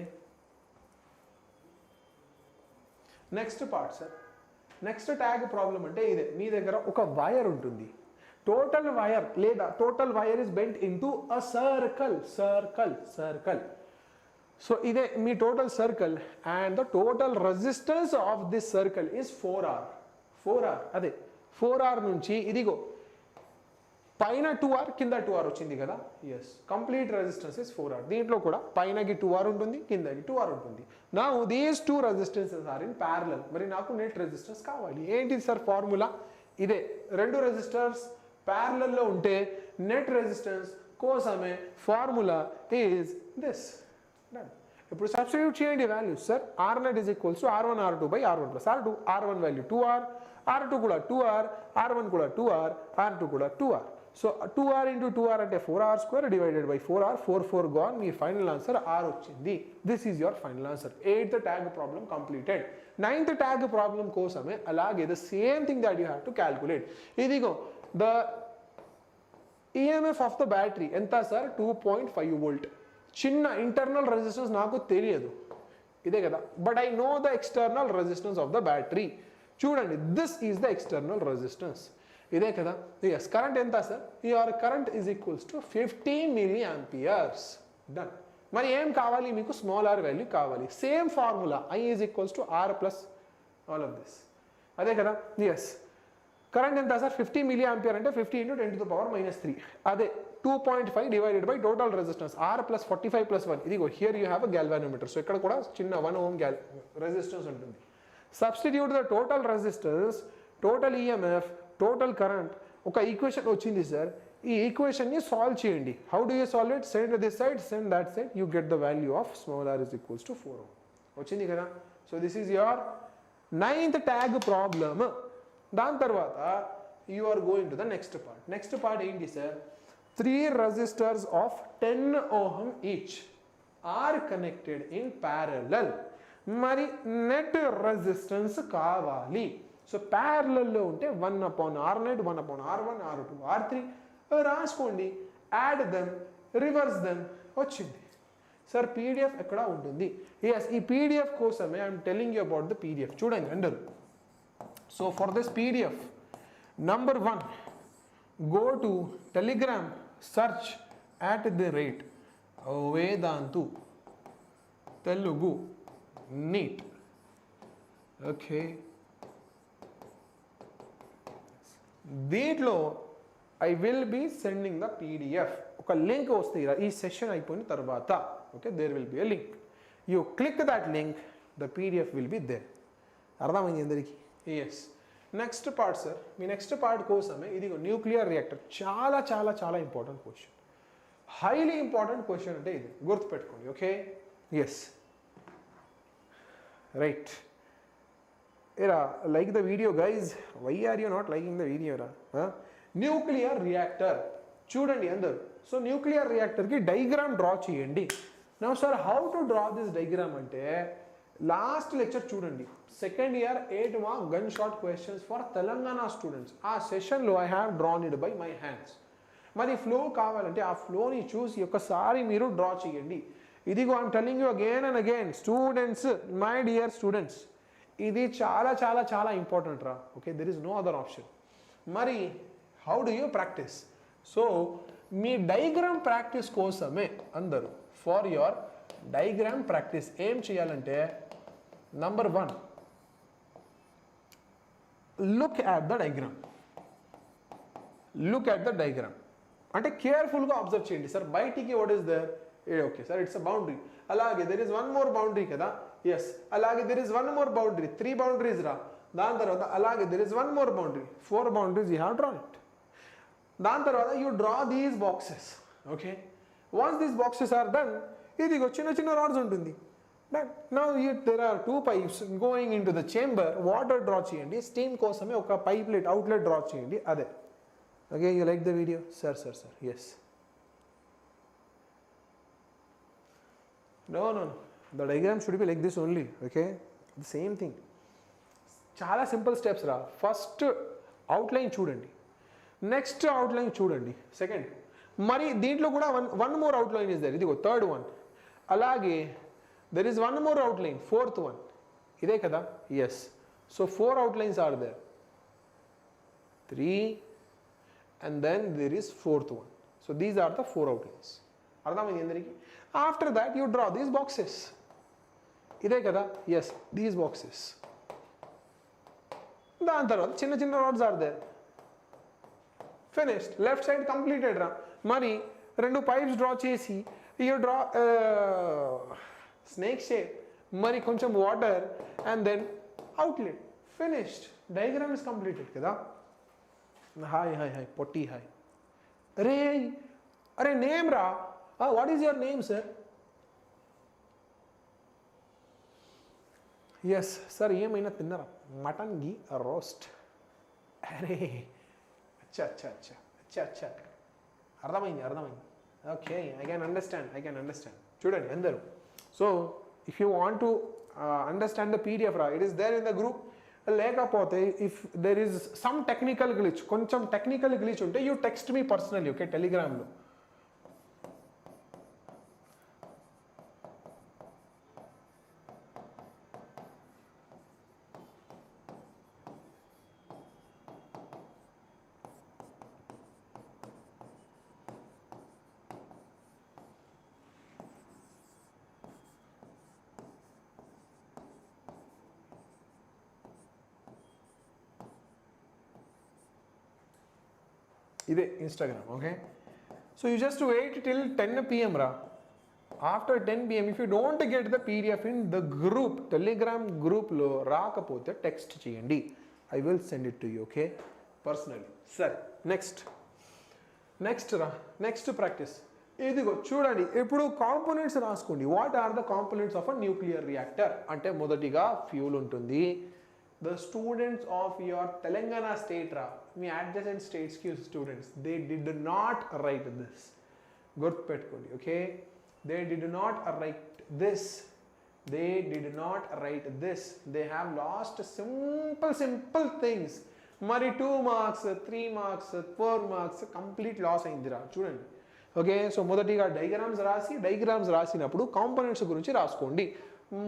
S1: next part sir. Next tag problem అంటే ఇదే, మీ దగ్గర ఒక wire ఉంటుంది. Total wire లేదా total wire is bent into a circle. So ఇదే మీ total circle and the total resistance of this circle is 4R. అదే 4R నుంచి ఇదిగో పైన 2R కింద 2R వచ్చింది కదా. Yes, complete resistance is 4R. దీంట్లో కూడా పైనకి 2R ఉంటుంది, కిందకి 2R ఉంటుంది. Now these two resistances are in parallel. మరి నాకు నెట్ రెసిస్టెన్స్ కావాలి. ఏంటిది సార్ ఫార్ములా? ఇదే, రెండు రెసిస్టర్స్ ప్యారలల్లో ఉంటే నెట్ రెసిస్టెన్స్ కోసమే ఫార్ములా ఈజ్ దిస్. ఇప్పుడు సబ్స్టిట్యూట్ చేయండి values sir. R net is equals to R1 R2 by R1 plus R2. R1 value 2R, R2 కూడా 2R, R1 కూడా 2R, R2 కూడా 2R. So 2R into 2R అంటే 4R square divided by 4R. 4 gone. మీ final answer R వచ్చింది. This is your final answer. 8th tag problem completed. 9th tag problem కోసమే అలాగే the same thing that you have to calculate. ఇదిగో the EMF of the battery ఎంత sir? 2.5 volt. చిన్న internal resistance నాకు తెలియదు, ఇదే కదా. But I know the external resistance of the battery. చూడండి, this is the external resistance. ఇదే కదా. ఎస్, కరెంట్ ఎంత sir? Your current is equals to 50 milliamperes. Done. మరి ఏం కావాలి మీకు? స్మాల్ r వాల్యూ కావాలి. Same formula, I is equals to R plus all of this. అదే కదా. ఎస్, కరెంట్ ఎంత సార్? 50 milliampere అంటే 50 into 10 to the power minus 3. అదే 2.5 divided by total resistance R plus 45 plus 1. ఇదిగో here you have a galvanometer. So ఇక్కడ కూడా చిన్న 1 ohm resistance ఉంటుంది. Substitute the total resistance, total EMF, total current. ఒక equation వచ్చింది sir. ఈ ఈక్వేషన్ని సాల్వ్ చేయండి. How do you solve it? Send this side, send that side. You get the value of small r is equals to 4 ohm. వచ్చింది కదా. So this is your 9th tag problem. దాని తర్వాత you are going to the next part. Next part ఏంటి sir? 3 resistors of 10 ohm each are connected in parallel. మరి net resistance కావాలి. So ప్యారలల్లో ఉంటే 1/R net, 1/R1, R2, R3 రాసుకోండి. Add them, reverse them. వచ్చింది sir. PDF ఎక్కడ ఉంటుంది? Yes, ఈ PDF కోసమే I'm telling you about the PDF. చూడండి అందరూ. So for this PDF, number 1, go to Telegram, search at the rate Vedantu Telugu NEET. Okay, దీంట్లో I will be sending the PDF. ఒక link వస్తుంది ఈ session అయిపోయిన తర్వాత. Okay, there will be a link. You click that link, the PDF will be there. అర్థమైంది అందరికీ? Yes. Next part sir. మీ next part కోసమే ఇదిగో న్యూక్లియర్ రియాక్టర్. చాలా చాలా చాలా important question, highly important question అంటే ఇది గుర్తుపెట్టుకోండి. Okay, yes, right. ఏరా, like the video guys. Why are you not liking the video రా? న్యూక్లియర్ రియాక్టర్ చూడండి అందరు. సో న్యూక్లియర్ రియాక్టర్కి డైగ్రామ్ డ్రా చేయండి. Now sir, how to draw this diagram అంటే లాస్ట్ లెక్చర్ చూడండి, second year 8 mark gun shot questions for Telangana students. ఆ సెషన్లో I have drawn it by my hands. మరి ఫ్లో కావాలంటే ఆ ఫ్లోని చూసి ఒకసారి మీరు డ్రా చేయండి. ఇదిగో I'm telling you again and again students, my dear students, ఇది చాలా చాలా చాలా ఇంపార్టెంట్ రా. Okay, there is no other option. మరి how do you practice? So మీ డయాగ్రామ్ ప్రాక్టీస్ కోసమే అందరూ, ఫర్ యువర్ డయాగ్రామ్ ప్రాక్టీస్ ఏం చేయాలంటే, number 1, look at the diagram. Look at the diagram అంటే కేర్ఫుల్గా అబ్జర్వ్ చేయండి. సార్ బయటికి what is there? Okay sir, it's a boundary. అలాగే there is one more boundary కదా, ఎస్. అలాగే there is one more boundary, 3 boundaries రా. దాని తర్వాత అలాగే there is one more boundary, 4 boundaries you have drawn it. దాని తర్వాత you draw these boxes. Okay, once these boxes are done, ఇదిగో చిన్న చిన్న రాడ్స్ ఉంటుంది. Now there are 2 pipes going in to the chamber. Water draw చేయండి, steam కోసమే ఒక పైప్లెట్ అవుట్లెట్ డ్రా చేయండి. అదే. Okay, you like the video? Sir sir sir, yes. No, the diagram should be like this only. Okay, the same thing. చాలా simple steps రా. First outline చూడండి, next outline చూడండి, సెకండ్. మరి దీంట్లో కూడా one more outline is there, ఇదిగో third one. అలాగే there is one more outline, fourth one. ఇదే కదా, yes. So 4 outlines are there, 3 and then there is 4th one. So these are the 4 outlines. అర్థమైంది అందరికి? After that you draw these boxes. ఇదే కదా, yes, these boxes. దాని తర్వాత చిన్న చిన్న rods are there. Finished. Left side completed రా. మరి 2 పైప్స్ డ్రా చేసి యూ డ్రా స్నేక్ షేప్, మరి కొంచెం water and then outlet. Finished. Diagram is completed కదా. హాయ్ హాయ్ హాయ్ పొట్టి హాయ్. అరే నేమ్ రా. What is your name sir? Yes sir, ఏమైనా తిన్నారా? Mutton ghee roast. అరే అచ్చా అచ్చా అచ్చా అచ్చా అచ్చా, అర్థమైంది. Okay, I can understand. చూడండి అందరూ. So if you want to understand the PDF రా, it is there in the group. లేకపోతే if there is some technical glitch, కొంచెం టెక్నికల్ గ్లిచ్ ఉంటే you text me personally. Okay, టెలిగ్రామ్లో. ఇదే Instagram. Okay, so you just wait till 10 PM రా. After 10 PM if you don't get the PDF in the group, Telegram గ్రూప్లో రాకపోతే text చేయండి, I will send it to you. Okay, personally. సరే, next రా. Next practice. ఇదిగో చూడండి, ఇప్పుడు components రాసుకోండి. What are the components of a nuclear reactor అంటే, మొదటిగా ఫ్యూల్ ఉంటుంది. The students of your Telangana state ra, me adjacent states ki students, they did not write this. Gurtu pettukondi. Okay, they did not write this. They have lost simple things. Mari 2 marks, 3 marks, 4 marks, complete loss ayindira. Chudandi. Okay, so మొదటిగా diagrams రాసినప్పుడు components గురించి రాసుకోండి.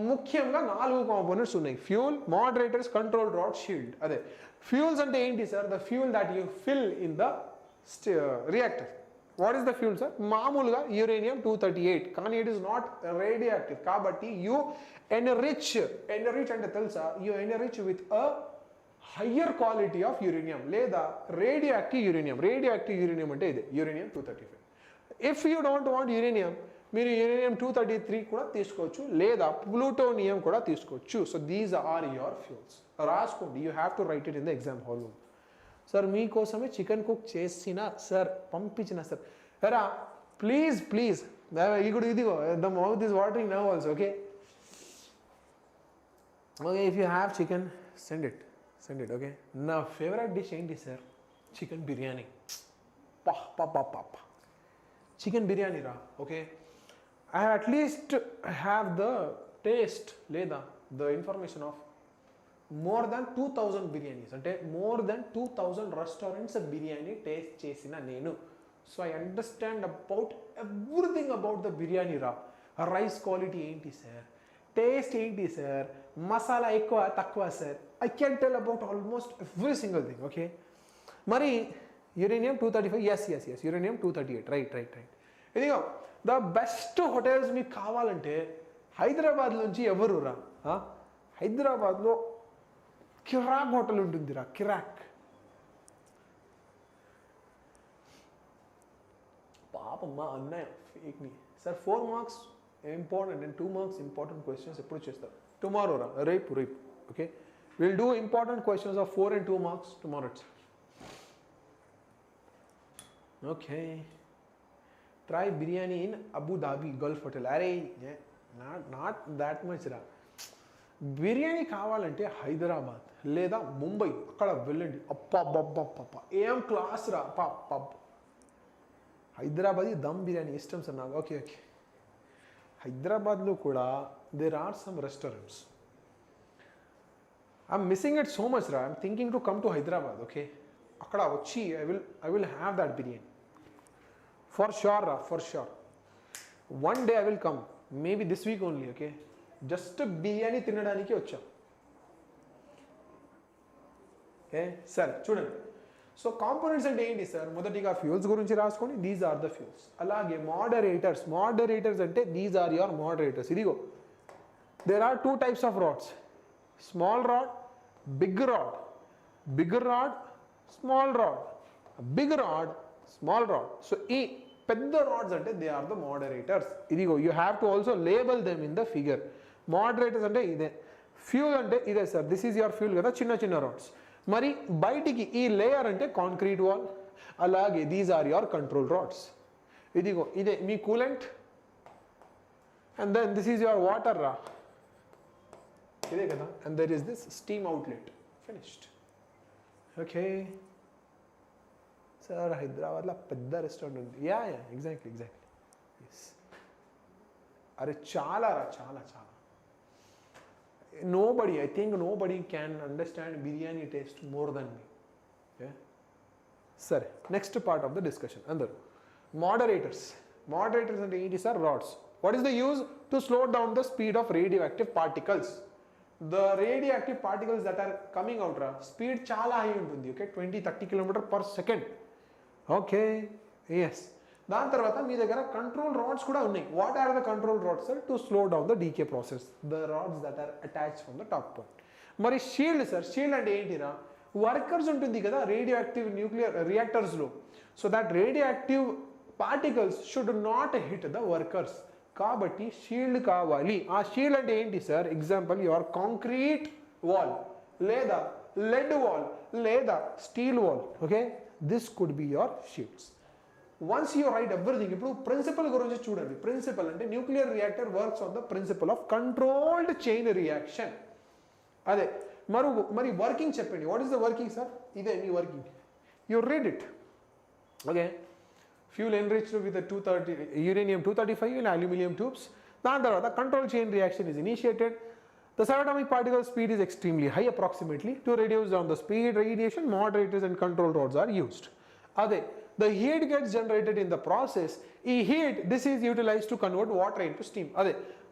S1: ముఖ్యంగా 4 components ఉన్నాయి. Fuel, moderators, control rod, shield. అదే fuels అంటే ఏంటి sir? The fuel that you fill in the reactor. What is the fuel sir? మామూలుగా యురేనియం 238, కానీ ఇట్ ఈస్ నాట్ రేడియాక్టివ్ కాబట్టి యూ ఎన్రిచ్ అంటే తెలుసా? You enrich with a higher quality of uranium లేదా radioactive uranium అంటే ఇదే uranium 235. If you don't want uranium, మీరు uranium 233 కూడా తీసుకోవచ్చు లేదా ప్లూటోనియం కూడా తీసుకోవచ్చు. So these are your fuels. రాసుకోండి. You have to write it in the exam hall room. Sir మీకోసమే చికెన్ కుక్ చేసిన సార్, పంపించిన సార్. రా ప్లీజ్ ఇదిగో the mouth is watering now also. Okay, if you have chicken send it. Okay, నా favourite dish ఏంటి sir? Chicken biryani. Chicken biryani రా. Okay, I at least have the taste లేదా the information of more than 2000 biryanis, అంటే more than 2000 restaurants biryani taste చేసిన నేను. So I understand about everything about the biryani రా. Rice quality ఏంటి sir, taste ఏంటి sir, masala ఎక్కువ తక్కువ sir, I can tell about almost every single thing. Okay, మరి uranium 235, yes uranium 238, right. ఇదిగో the best hotels మీకు కావాలంటే హైదరాబాద్ నుంచి ఎవరు రా, హైదరాబాద్లో కిరాక్ హోటల్ ఉంటుందిరా, కిరాక్. పాపం మా అన్నయ్య ఫేక్ని sir 4 marks important and 2 marks important questions ఎప్పుడు చేస్తారు? టుమారో రా, రేపు. Okay, will do important questions of 4 and 2 marks tomorrow it's. Okay, try biryani in Abu Dhabi Gulf hotel. అరే నాట్ దాట్ మచ్ రా. బిర్యానీ కావాలంటే హైదరాబాద్ లేదా ముంబై, అక్కడ వెళ్ళండి. అప్ప ఏం క్లాస్ రా, పప్. హైదరాబాద్ దమ్ బిర్యానీ ఇష్టం సార్ నాకు. ఓకే, హైదరాబాద్లో కూడా there are some restaurants. I'm missing it so much రా. I'm thinking to come to Hyderabad. Okay, అక్కడ వచ్చి I will have that biryani for sure రా, for sure. One day I will come, maybe this week only. Okay, just biryani తినడానికి వచ్చాం. Okay, సరే చూడండి. So components అంటే ఏంటి సార్? మొదటిగా ఫ్యూల్స్ గురించి రాసుకోండి, దీస్ ఆర్ ద ఫ్యూల్స్. అలాగే మోడరేటర్స్ అంటే దీస్ ఆర్ యువర్ మోడరేటర్స్. ఇదిగో there are 2 types of rods, small rod, big rod, small rod, big rod, small rod. So ఈ పెద్ద రాడ్స్ అంటే దే ఆర్ ద మోడరేటర్స్. ఇదిగో you have to also label them in the figure. Moderators అంటే ఇదే, fuel అంటే ఇదే sir, this is your fuel కదా, చిన్న రాడ్స్. మరి బయటికి ఈ లేయర్ అంటే కాంక్రీట్ వాల్. అలాగే these are your control rods. ఇదిగో ఇదే మీ coolant, and then this is your water రా, ఇదే కదా, and there is this steam outlet. Finished. Okay sir, హైదరాబాద్లో పెద్ద రెస్టారెంట్ ఉంది. Yeah exactly yes. అరే చాలా రా, చాలా. I think nobody can understand biryani taste more than me. Yeah? Sare, next part of the discussion. Andaru moderators ante enti sir? Rods. What is the use? To slow down the speed of radioactive particles. The radioactive particles that are coming out ra, speed chala high untundi. Okay, 20-30 km/s. Okay, yes. దాని తర్వాత మీ దగ్గర control rods కూడా ఉన్నాయి. What are the control rods sir? To slow down the decay process, the rods that are attached from the top point. మరి shield sir, shield అంటే ఏంటిరా? Workers ఉంటుంది కదా రేడియో యాక్టివ్ న్యూక్లియర్ రియాక్టర్స్లో. So that radioactive particles should not hit the workers. కాబట్టి shield కావాలి. ఆ shield అంటే ఏంటి sir? Example your concrete wall, లేదా లెడ్ వాల్, లేదా steel wall. Okay, this could be your shields. Once you write everything. ఇప్పుడు principle గురించి చూడండి. ప్రిన్సిపల్ అంటే nuclear reactor works on the principle of controlled chain reaction. అదే మరి working చెప్పండి. What is the working sir? ఇదే మీ working. You read it. Okay, fuel enriched with 230 uranium 235 in aluminum tubes. దాని తర్వాత control chain reaction is initiated. The subatomic particle speed is extremely high, approximately. To reduce down the speed, radiation moderators and control rods are used. అదే the heat gets generated in the process. This is utilized to convert water into steam.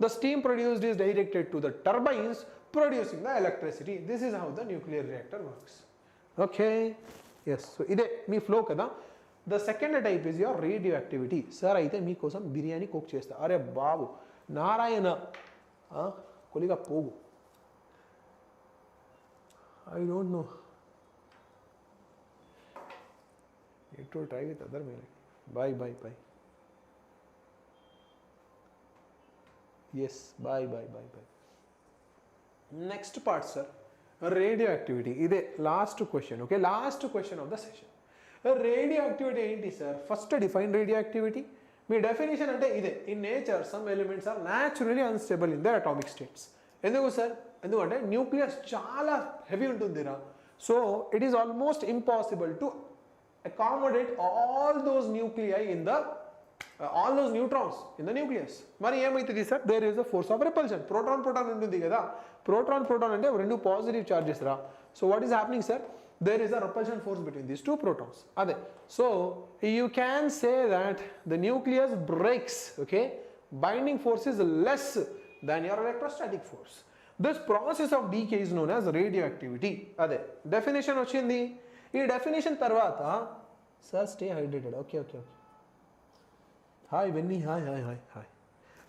S1: The steam produced is directed to the turbines producing the electricity. This is how the nuclear reactor works. Okay, yes. So ide me flow kada. The second type is your radioactivity. Sir, aithe mee kosam biryani cook chesta. Are babu narayana koliga pogu. I don't know. You to try with other meal. Bye. Yes, bye. Next part, sir. Radioactivity. This is last question. Okay, last question of the session. Radioactivity enti sir? First define radioactivity. My definition ante ide. In nature, some elements are naturally unstable in their atomic states. Enduku sir? Endukante nucleus chaala heavy untundira. So it is almost impossible to accommodate all those nuclei in the all those neutrons in the nucleus. Mari emaitadi sir, there is a force of repulsion. Proton untundi kada, proton ante rendu positive charges ra. So what is happening sir, there is a repulsion force between these two protons. Ade, so you can say that the nucleus breaks, okay, binding force is less than your electrostatic force. This process of decay is known as radioactivity. Ade definition ochindi. Ee definition tarvata sir, stay hydrated. Okay. Hi Benny, hi.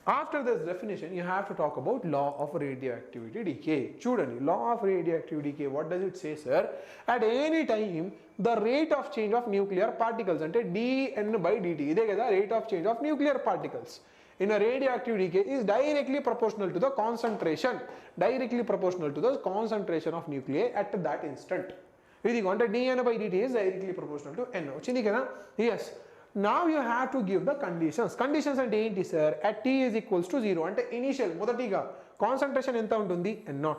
S1: After this definition, you have to talk about law of radioactivity decay. Chudani, law of radioactivity decay, what does it say sir? At any time, the rate of change of nuclear particles, ante dN by dt, ide kada rate of change of nuclear particles in a radioactive decay is directly proportional to the concentration of nuclei at that instant. Idi ante dN by dt is directly proportional to n. Ochindi kada? Yes. Now you have to give the conditions. Conditions ante enti sir? At t is equals to 0 ante initial modatiga concentration enta untundi n0.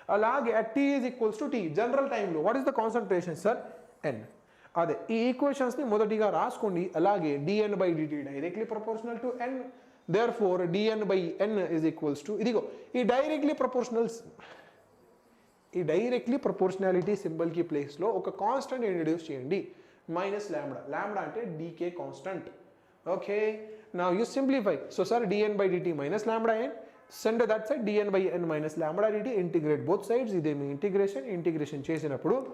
S1: Alage at t is equals to t general time lo what is the concentration sir? n. Ade ee equations ni modatiga raskondi. Alage dN by dt directly proportional to n, therefore dN by n is equals to idigo ee directly proportionality symbol ki place lo oka constant introduce cheyandi, minus lambda ante decay constant. Okay, now you simplify. So sir, dN by dt minus lambda n, send that side dN by n minus lambda dt, integrate both sides. Ide me integration chesinappudu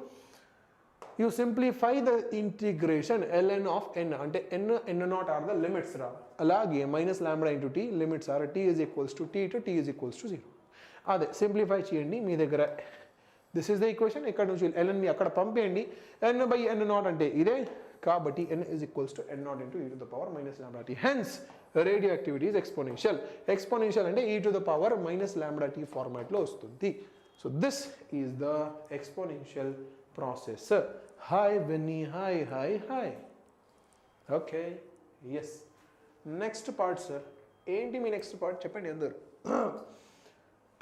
S1: you simplify the integration ln of n ante n naught are the limits ra. Alage minus lambda into t, limits are t is equals to t to t is equals to 0. Ade simplify cheyandi మీ దగ్గర. This is the equation. ఇక్కడ నుంచి ln ని అక్కడ పంపేయండి. n by n naught అంటే ఇదే కాబట్టి n is equals to n naught into e to the power minus lambda t. Hence radioactivity is exponential. Exponential అంటే e to the power minus lambda t format లో వస్తుంది. So this is the exponential process. Hi Benny, hi. Okay, yes. Next part sir. ఏంటి మీ next part చెప్పండి అందరు.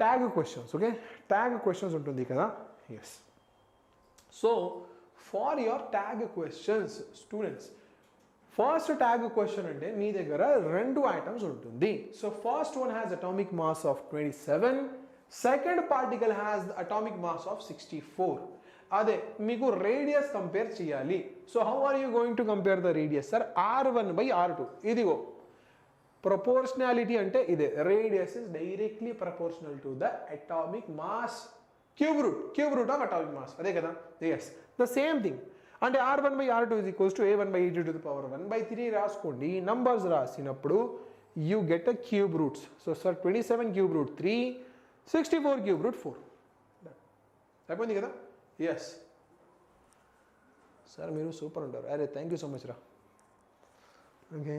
S1: Tag questions, okay? Tag questions ఉంటుంది కదా. Yes. So for your tag questions, students, first tag question అంటే మీ దగ్గర రెండు items ఉంటుంది. So first one has atomic mass of 27, second particle has the atomic mass of 64. అదే మీకు రేడియస్ కంపేర్ చేయాలి. So how are you going to compare the radius sir? R1 by R2. ఇదిగో proportionality ante ide, radius is directly proportional to the atomic mass, cube root of atomic mass, ade kada. Yes, the same thing ante r1 by r2 is equals to a1 by e2 to the power 1 by 3 raskondi. Numbers rasinappudu you get a cube roots. So sir, 27 cube root 3, 64 cube root 4. అయిపోయింది కదా. Yes sir, మీరు super ఉంటారు. అరే thank you so much రా. Okay,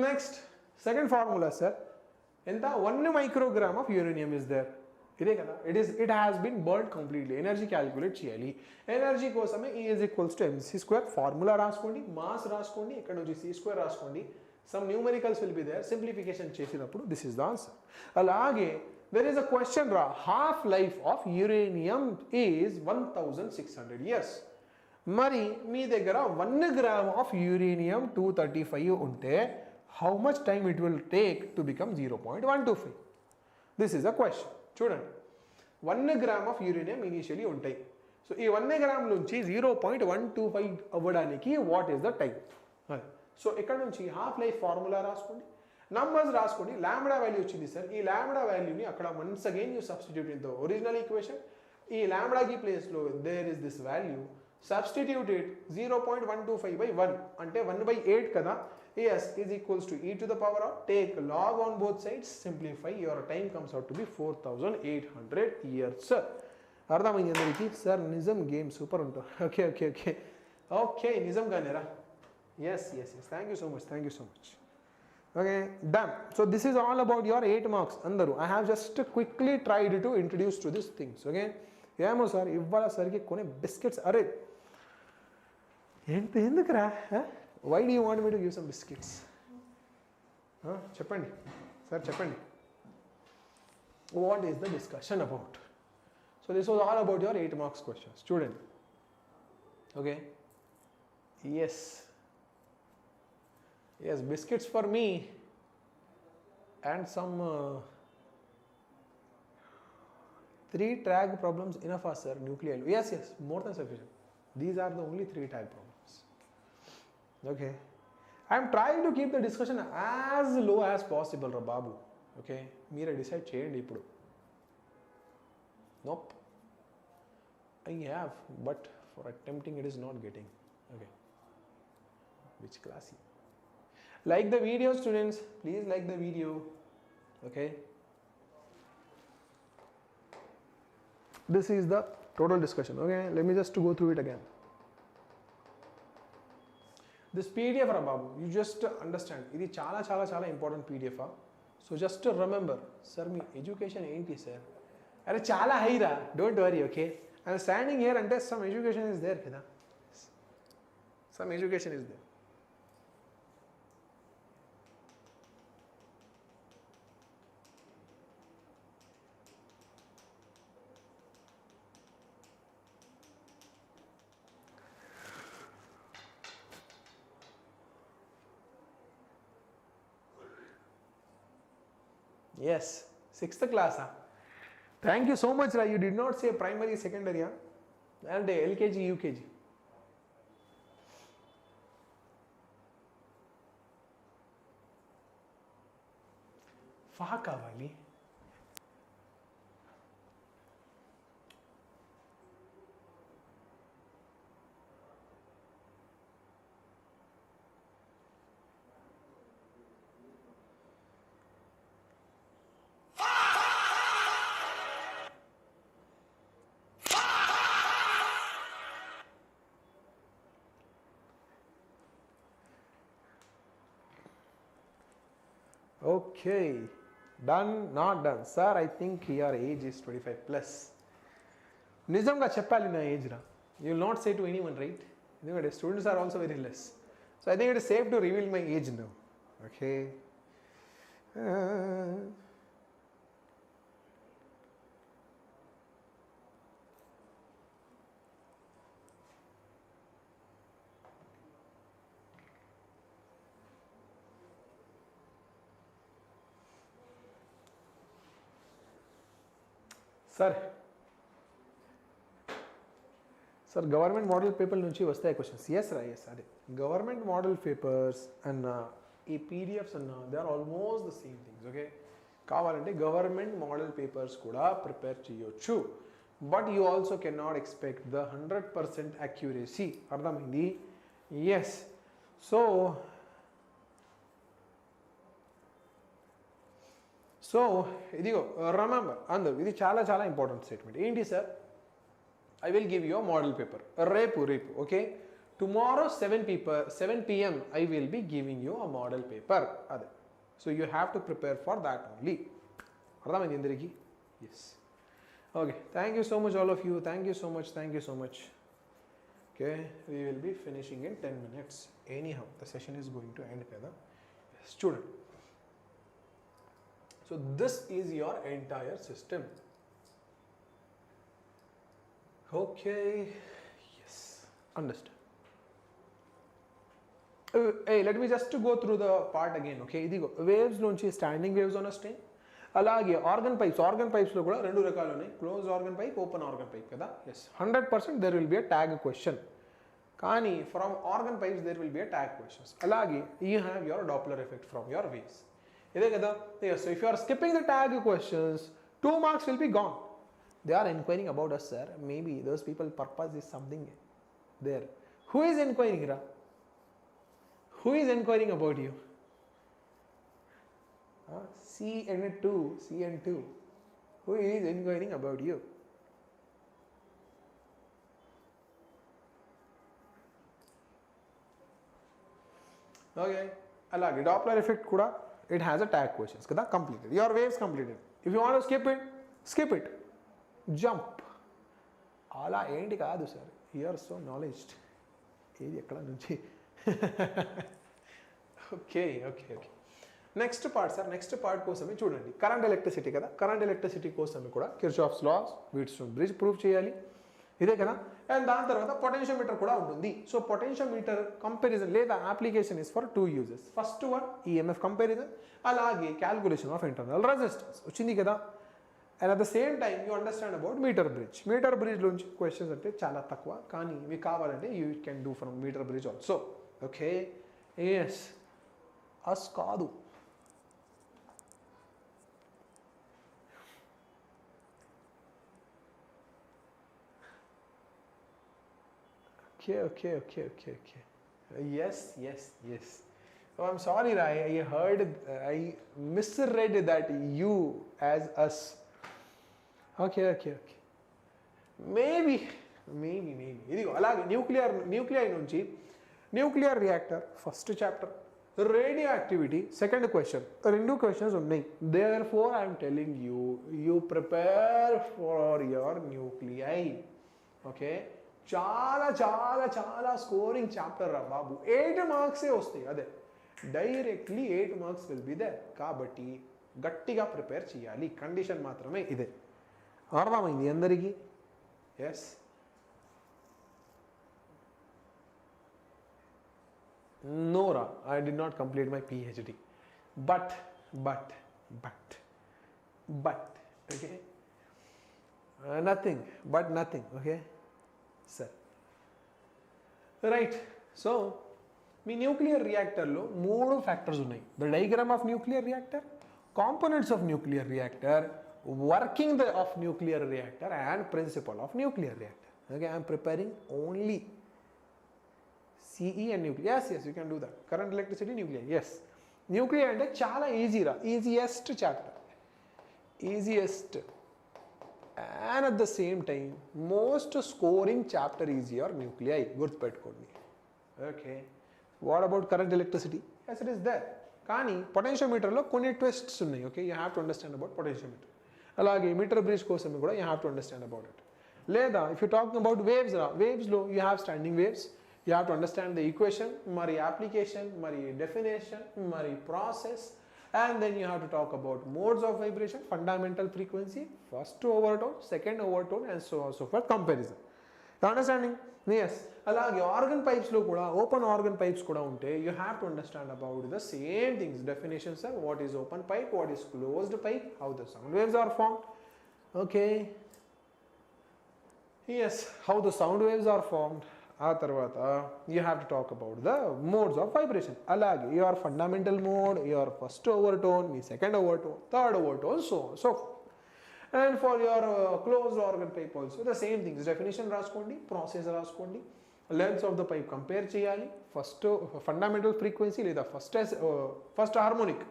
S1: next second formula sir, enta 1 microgram of uranium is there. ఇదే కదా. It has been burnt completely. Energy calculate చేయాలి. Energy కోసమే E is equals to mc square. Formula రాసుకోండి, mass రాసుకోండి, ఇక్కడ నుంచి c square రాసుకోండి. Some numericals will be there. Simplification చేసినప్పుడు this is the answer. అలాగే there is a question ra, half life of uranium is 1600 years. మరి మీ దగ్గర 1 gram of uranium 235 ఉంటే how much time it will take to become 0.125? This is a question. చూడండి, 1 gram of uranium initially ఉంటాయి. So ఈ 1 gram నుంచి 0.125 అవ్వడానికి what is the time? So ఇక్కడ నుంచి హాఫ్ లైఫ్ ఫార్ములా రాసుకోండి, నంబర్స్ రాసుకోండి. లాంబ్డా వాల్యూ వచ్చింది సార్. ఈ లాంబ్డా వాల్యూని అక్కడ once again you substitute in the original equation. ఈ లాంబ్డాకి ప్లేస్లో there is this value, substitute it 0.125 by 1 అంటే 1 by 8 కదా. Yes, is equals to e to the power of, take log on both sides, simplify, your time comes out to be 4800 years. అర్థమైంది అందరికి sir? నిజం game super ఉంటాం. Okay నిజం గానేరా. yes thank you so much. Okay, done. So this is all about your 8 marks andaru. I have just quickly tried to introduce to these things. Okay, ఏమో sir ఇవాళ సరికి కొనే biscuits. అరే ఏంటి ఎందుకురా? Why do you want me to give some biscuits? చెప్పండి sir, చెప్పండి. What is the discussion about? So this was all about your 8 marks questions. చూడండి. Okay, Yes. Yes, biscuits for me and some 3 tag problems enough are, sir, nuclear. Yes, more than sufficient. These are the only 3 tag problems. Okay. I am trying to keep the discussion as low as possible, Babu. Okay. Meera decide cheyandi ippudu. Nope. I have, but for attempting it is not getting. Okay. Which class? Like the video, students. Please like the video. Okay. This is the total discussion. Okay. Let me just go through it again. This PDF, Babu, you just understand. This is chala important PDF. So just remember, sir, my education ain't, sir. Are chala high ra. Don't worry, okay? I'm standing here and some education is there, kida. Some education is there. Yes, 6th class. Thank you so much, Ra. You did not say primary, secondary, and LKG, UKG. Fa kavali. Okay, done, not done. Sir, I think your age is 25 plus. Nizamga cheppali na age ra. You will not say to anyone, right? The students are also very less. So I think it is safe to reveal my age now. Okay. Sir, government model paper nunchi vastayi questions. Yes, ade. Government model papers and PDFs and they are almost the same things, okay? Kavalante government model papers kuda prepare cheyochu. But you also cannot expect the 100% accuracy. Ardhamaindi? Yes. So remember, Andu, this is chala important statement. Enti sir, I will give you a model paper. Repu, okay? Tomorrow 7 p.m. I will be giving you a model paper. So you have to prepare for that only. Yes. Okay. Thank you so much, all of you. Thank you so much. Okay. We will be finishing in 10 minutes. Anyhow, the session is going to end. Student. So this is your entire system. Okay, yes, understand. Hey, let me just go through the part again, okay? Waves nunchi standing waves on a string. Alage organ pipes lo kuda rendu rakalu unnai, closed organ pipe, open organ pipe kada. Yes, 100% there will be a tag question. Kani from organ pipes there will be a tag questions. Alage you have your Doppler effect from your waves. Yes, so if you are skipping the tag questions, 2 marks will be gone. They are inquiring about us, sir. Maybe those people purpose is something there. Who is inquiring, Ra? Who is inquiring about you? CN2. Who is inquiring about you? Okay. Alagi Doppler effect kuda, it has a tag questions. Kada completed. Your waves completed. If you want to skip it. Jump. Ala enti kaadu sir. You are so knowledged. Edi ekkada nunchi. Okay. Next part, sir. Next part kosami chudandi. Current electricity kada. Current electricity kosami kuda Kirchhoff's laws, Wheatstone bridge prove cheyali. ఇదే కదా. And దాని తర్వాత potentiometer కూడా ఉంటుంది. సో potentiometer comparison లేదా application is for 2 uses. First one EMF comparison, అలాగే calculation of internal resistance వచ్చింది కదా. And at the same time you understand about meter bridge. Meter bridge నుంచి క్వశ్చన్స్ అంటే చాలా తక్కువ, కానీ మీకు కావాలంటే you can do from meter bridge also. Okay, yes అస్ కాదు. Okay. Yes. Oh, I'm sorry, I heard, I misread that you as us. Okay. Maybe. ఇదిగో అలాగే న్యూక్లియర్ నుంచి nuclear reactor first chapter, radioactivity second question, 2 questions ఉన్నాయి. Therefore I'm telling you prepare for your nuclei. Okay, చాలా scoring chapter రా బాబు. 8 మార్క్సే వస్తాయి, అదే directly 8 marks will be there. కాబట్టి గట్టిగా ప్రిపేర్ చేయాలి, కండిషన్ మాత్రమే ఇదే. అర్థమైంది అందరికీ? ఎస్. నోరా, I did not complete my PhD, but okay, nothing okay sir. Right. So మీ న్యూక్లియర్ రియాక్టర్లో 3 ఫ్యాక్టర్స్ ఉన్నాయి. The diagram of nuclear reactor, components of nuclear reactor, working of nuclear reactor and principle of nuclear reactor. Okay, I'm preparing only CE and nuclear. Yes, you can do that. Current, electricity, nuclear. Yes. Nuclear అంటే చాలా ఈజీరా, easiest chapter, easiest and at the same time most scoring chapter is your nuclei. గుర్తుపెట్టుకోండి. Okay, what about current electricity? Yes, it is there. కానీ పొటెన్షియోమీటర్లో కొన్ని twists ఉన్నాయి. Okay, you have to understand about potentiometer. అలాగే meter bridge కోసం కూడా you have to understand about it. లేదా if you talking about waves రా, వేవ్స్లో you have standing waves, you have to understand the equation, మరి application, మరి definition, మరి process. And then you have to talk about modes of vibration, fundamental frequency, first overtone, second overtone, and so on so forth, comparison. Understanding? Yes. అలాగే organ పైప్స్లో కూడా open organ pipes కూడా ఉంటే you have to understand about the same things. Definitions are what is open pipe, what is closed pipe, how the sound waves are formed. Okay, yes, how the sound waves are formed. ఆ తర్వాత you have to talk about the modes of vibration. అలాగే your fundamental mode, your first overtone, మీ second overtone, third overtone, so and for your closed organ pipe also the same things. Definition రాసుకోండి, process రాసుకోండి, length of the pipe compare చేయాలి, first fundamental frequency లేదా first harmonic,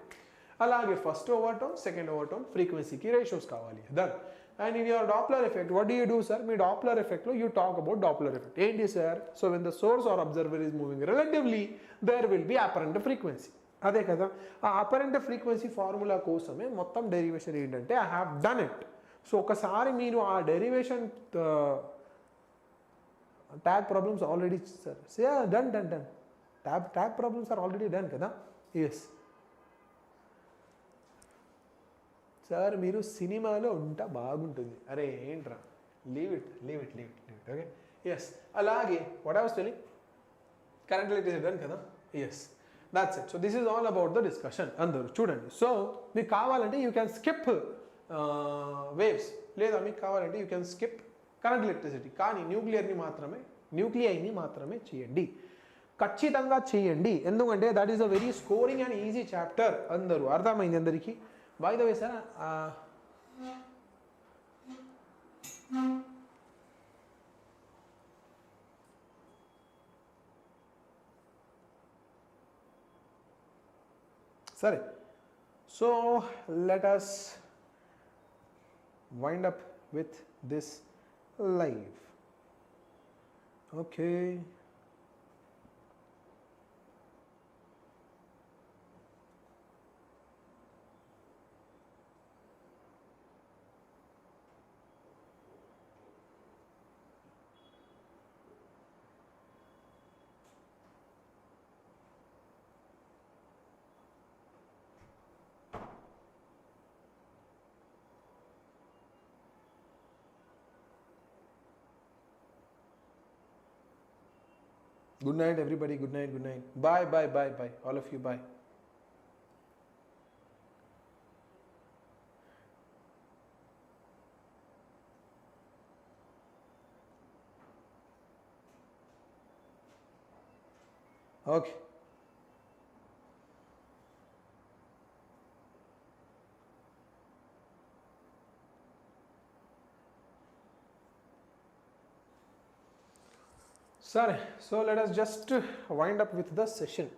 S1: అలాగే first overtone, second overtone, ఫ్రీక్వెన్సీకి ratios కావాలి. That. And in your Doppler effect, what do you do, sir? Me Doppler effect లో you talk about Doppler effect. ఏంటి sir? So when the source or observer is moving relatively, there will be apparent frequency. అదే కదా, ఆ apparent frequency formula కోసమే మొత్తం derivation ఏంటంటే I have done it. So ఒకసారి మీరు ఆ derivation tag problems already sir done tag problems are already done కదా. ఎస్ సార్, మీరు సినిమాలో ఉంటా బాగుంటుంది. అరే ఏంట్రా, లీవ్ ఇట్. Okay, yes. అలాగే what I was telling, current electricity done కదా. Yes, that's it. So this is all about the discussion. అందరూ చూడండి. సో మీకు కావాలంటే యూ క్యాన్ స్కిప్ వేవ్స్, లేదా మీకు కావాలంటే you can skip current electricity. కానీ న్యూక్లియైని మాత్రమే చేయండి, ఖచ్చితంగా చేయండి. ఎందుకంటే that is a very scoring and easy chapter. అందరూ అర్థమైంది అందరికీ? By the way, sir, sorry. So let us wind up with this live. Okay. Good night, everybody. Good night. Good night. Bye, bye, bye, bye. All of you, bye. Okay. Sorry. So let us just wind up with the session.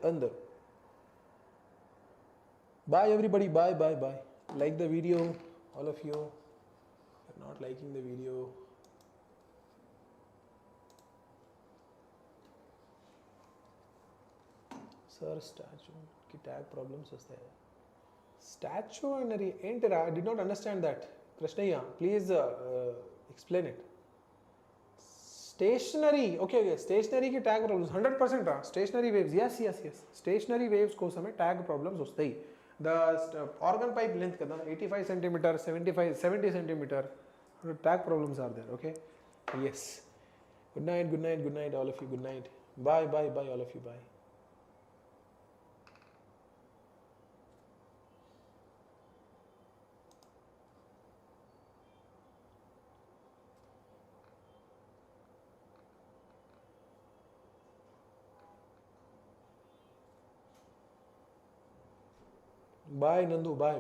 S1: Bye, everybody. Bye, bye, bye. Like the video, all of you. If you're not liking the video. Sir, statue ki tag problems వస్తాయి. Statuary ఏంటిరా? I did not understand that. Krishnaya, please explain it. Stationary, okay, stationary ki tag problems 100% రా. Stationary waves, yes. Stationary waves కోసమే tag problems వస్తాయి. The organ pipe length kada 85 centimeter, 70 centimeter, tag problems are there, okay? Yes. Good night, all of you. Good night. Bye, all of you. Bye. Bye, Nandu. Bye.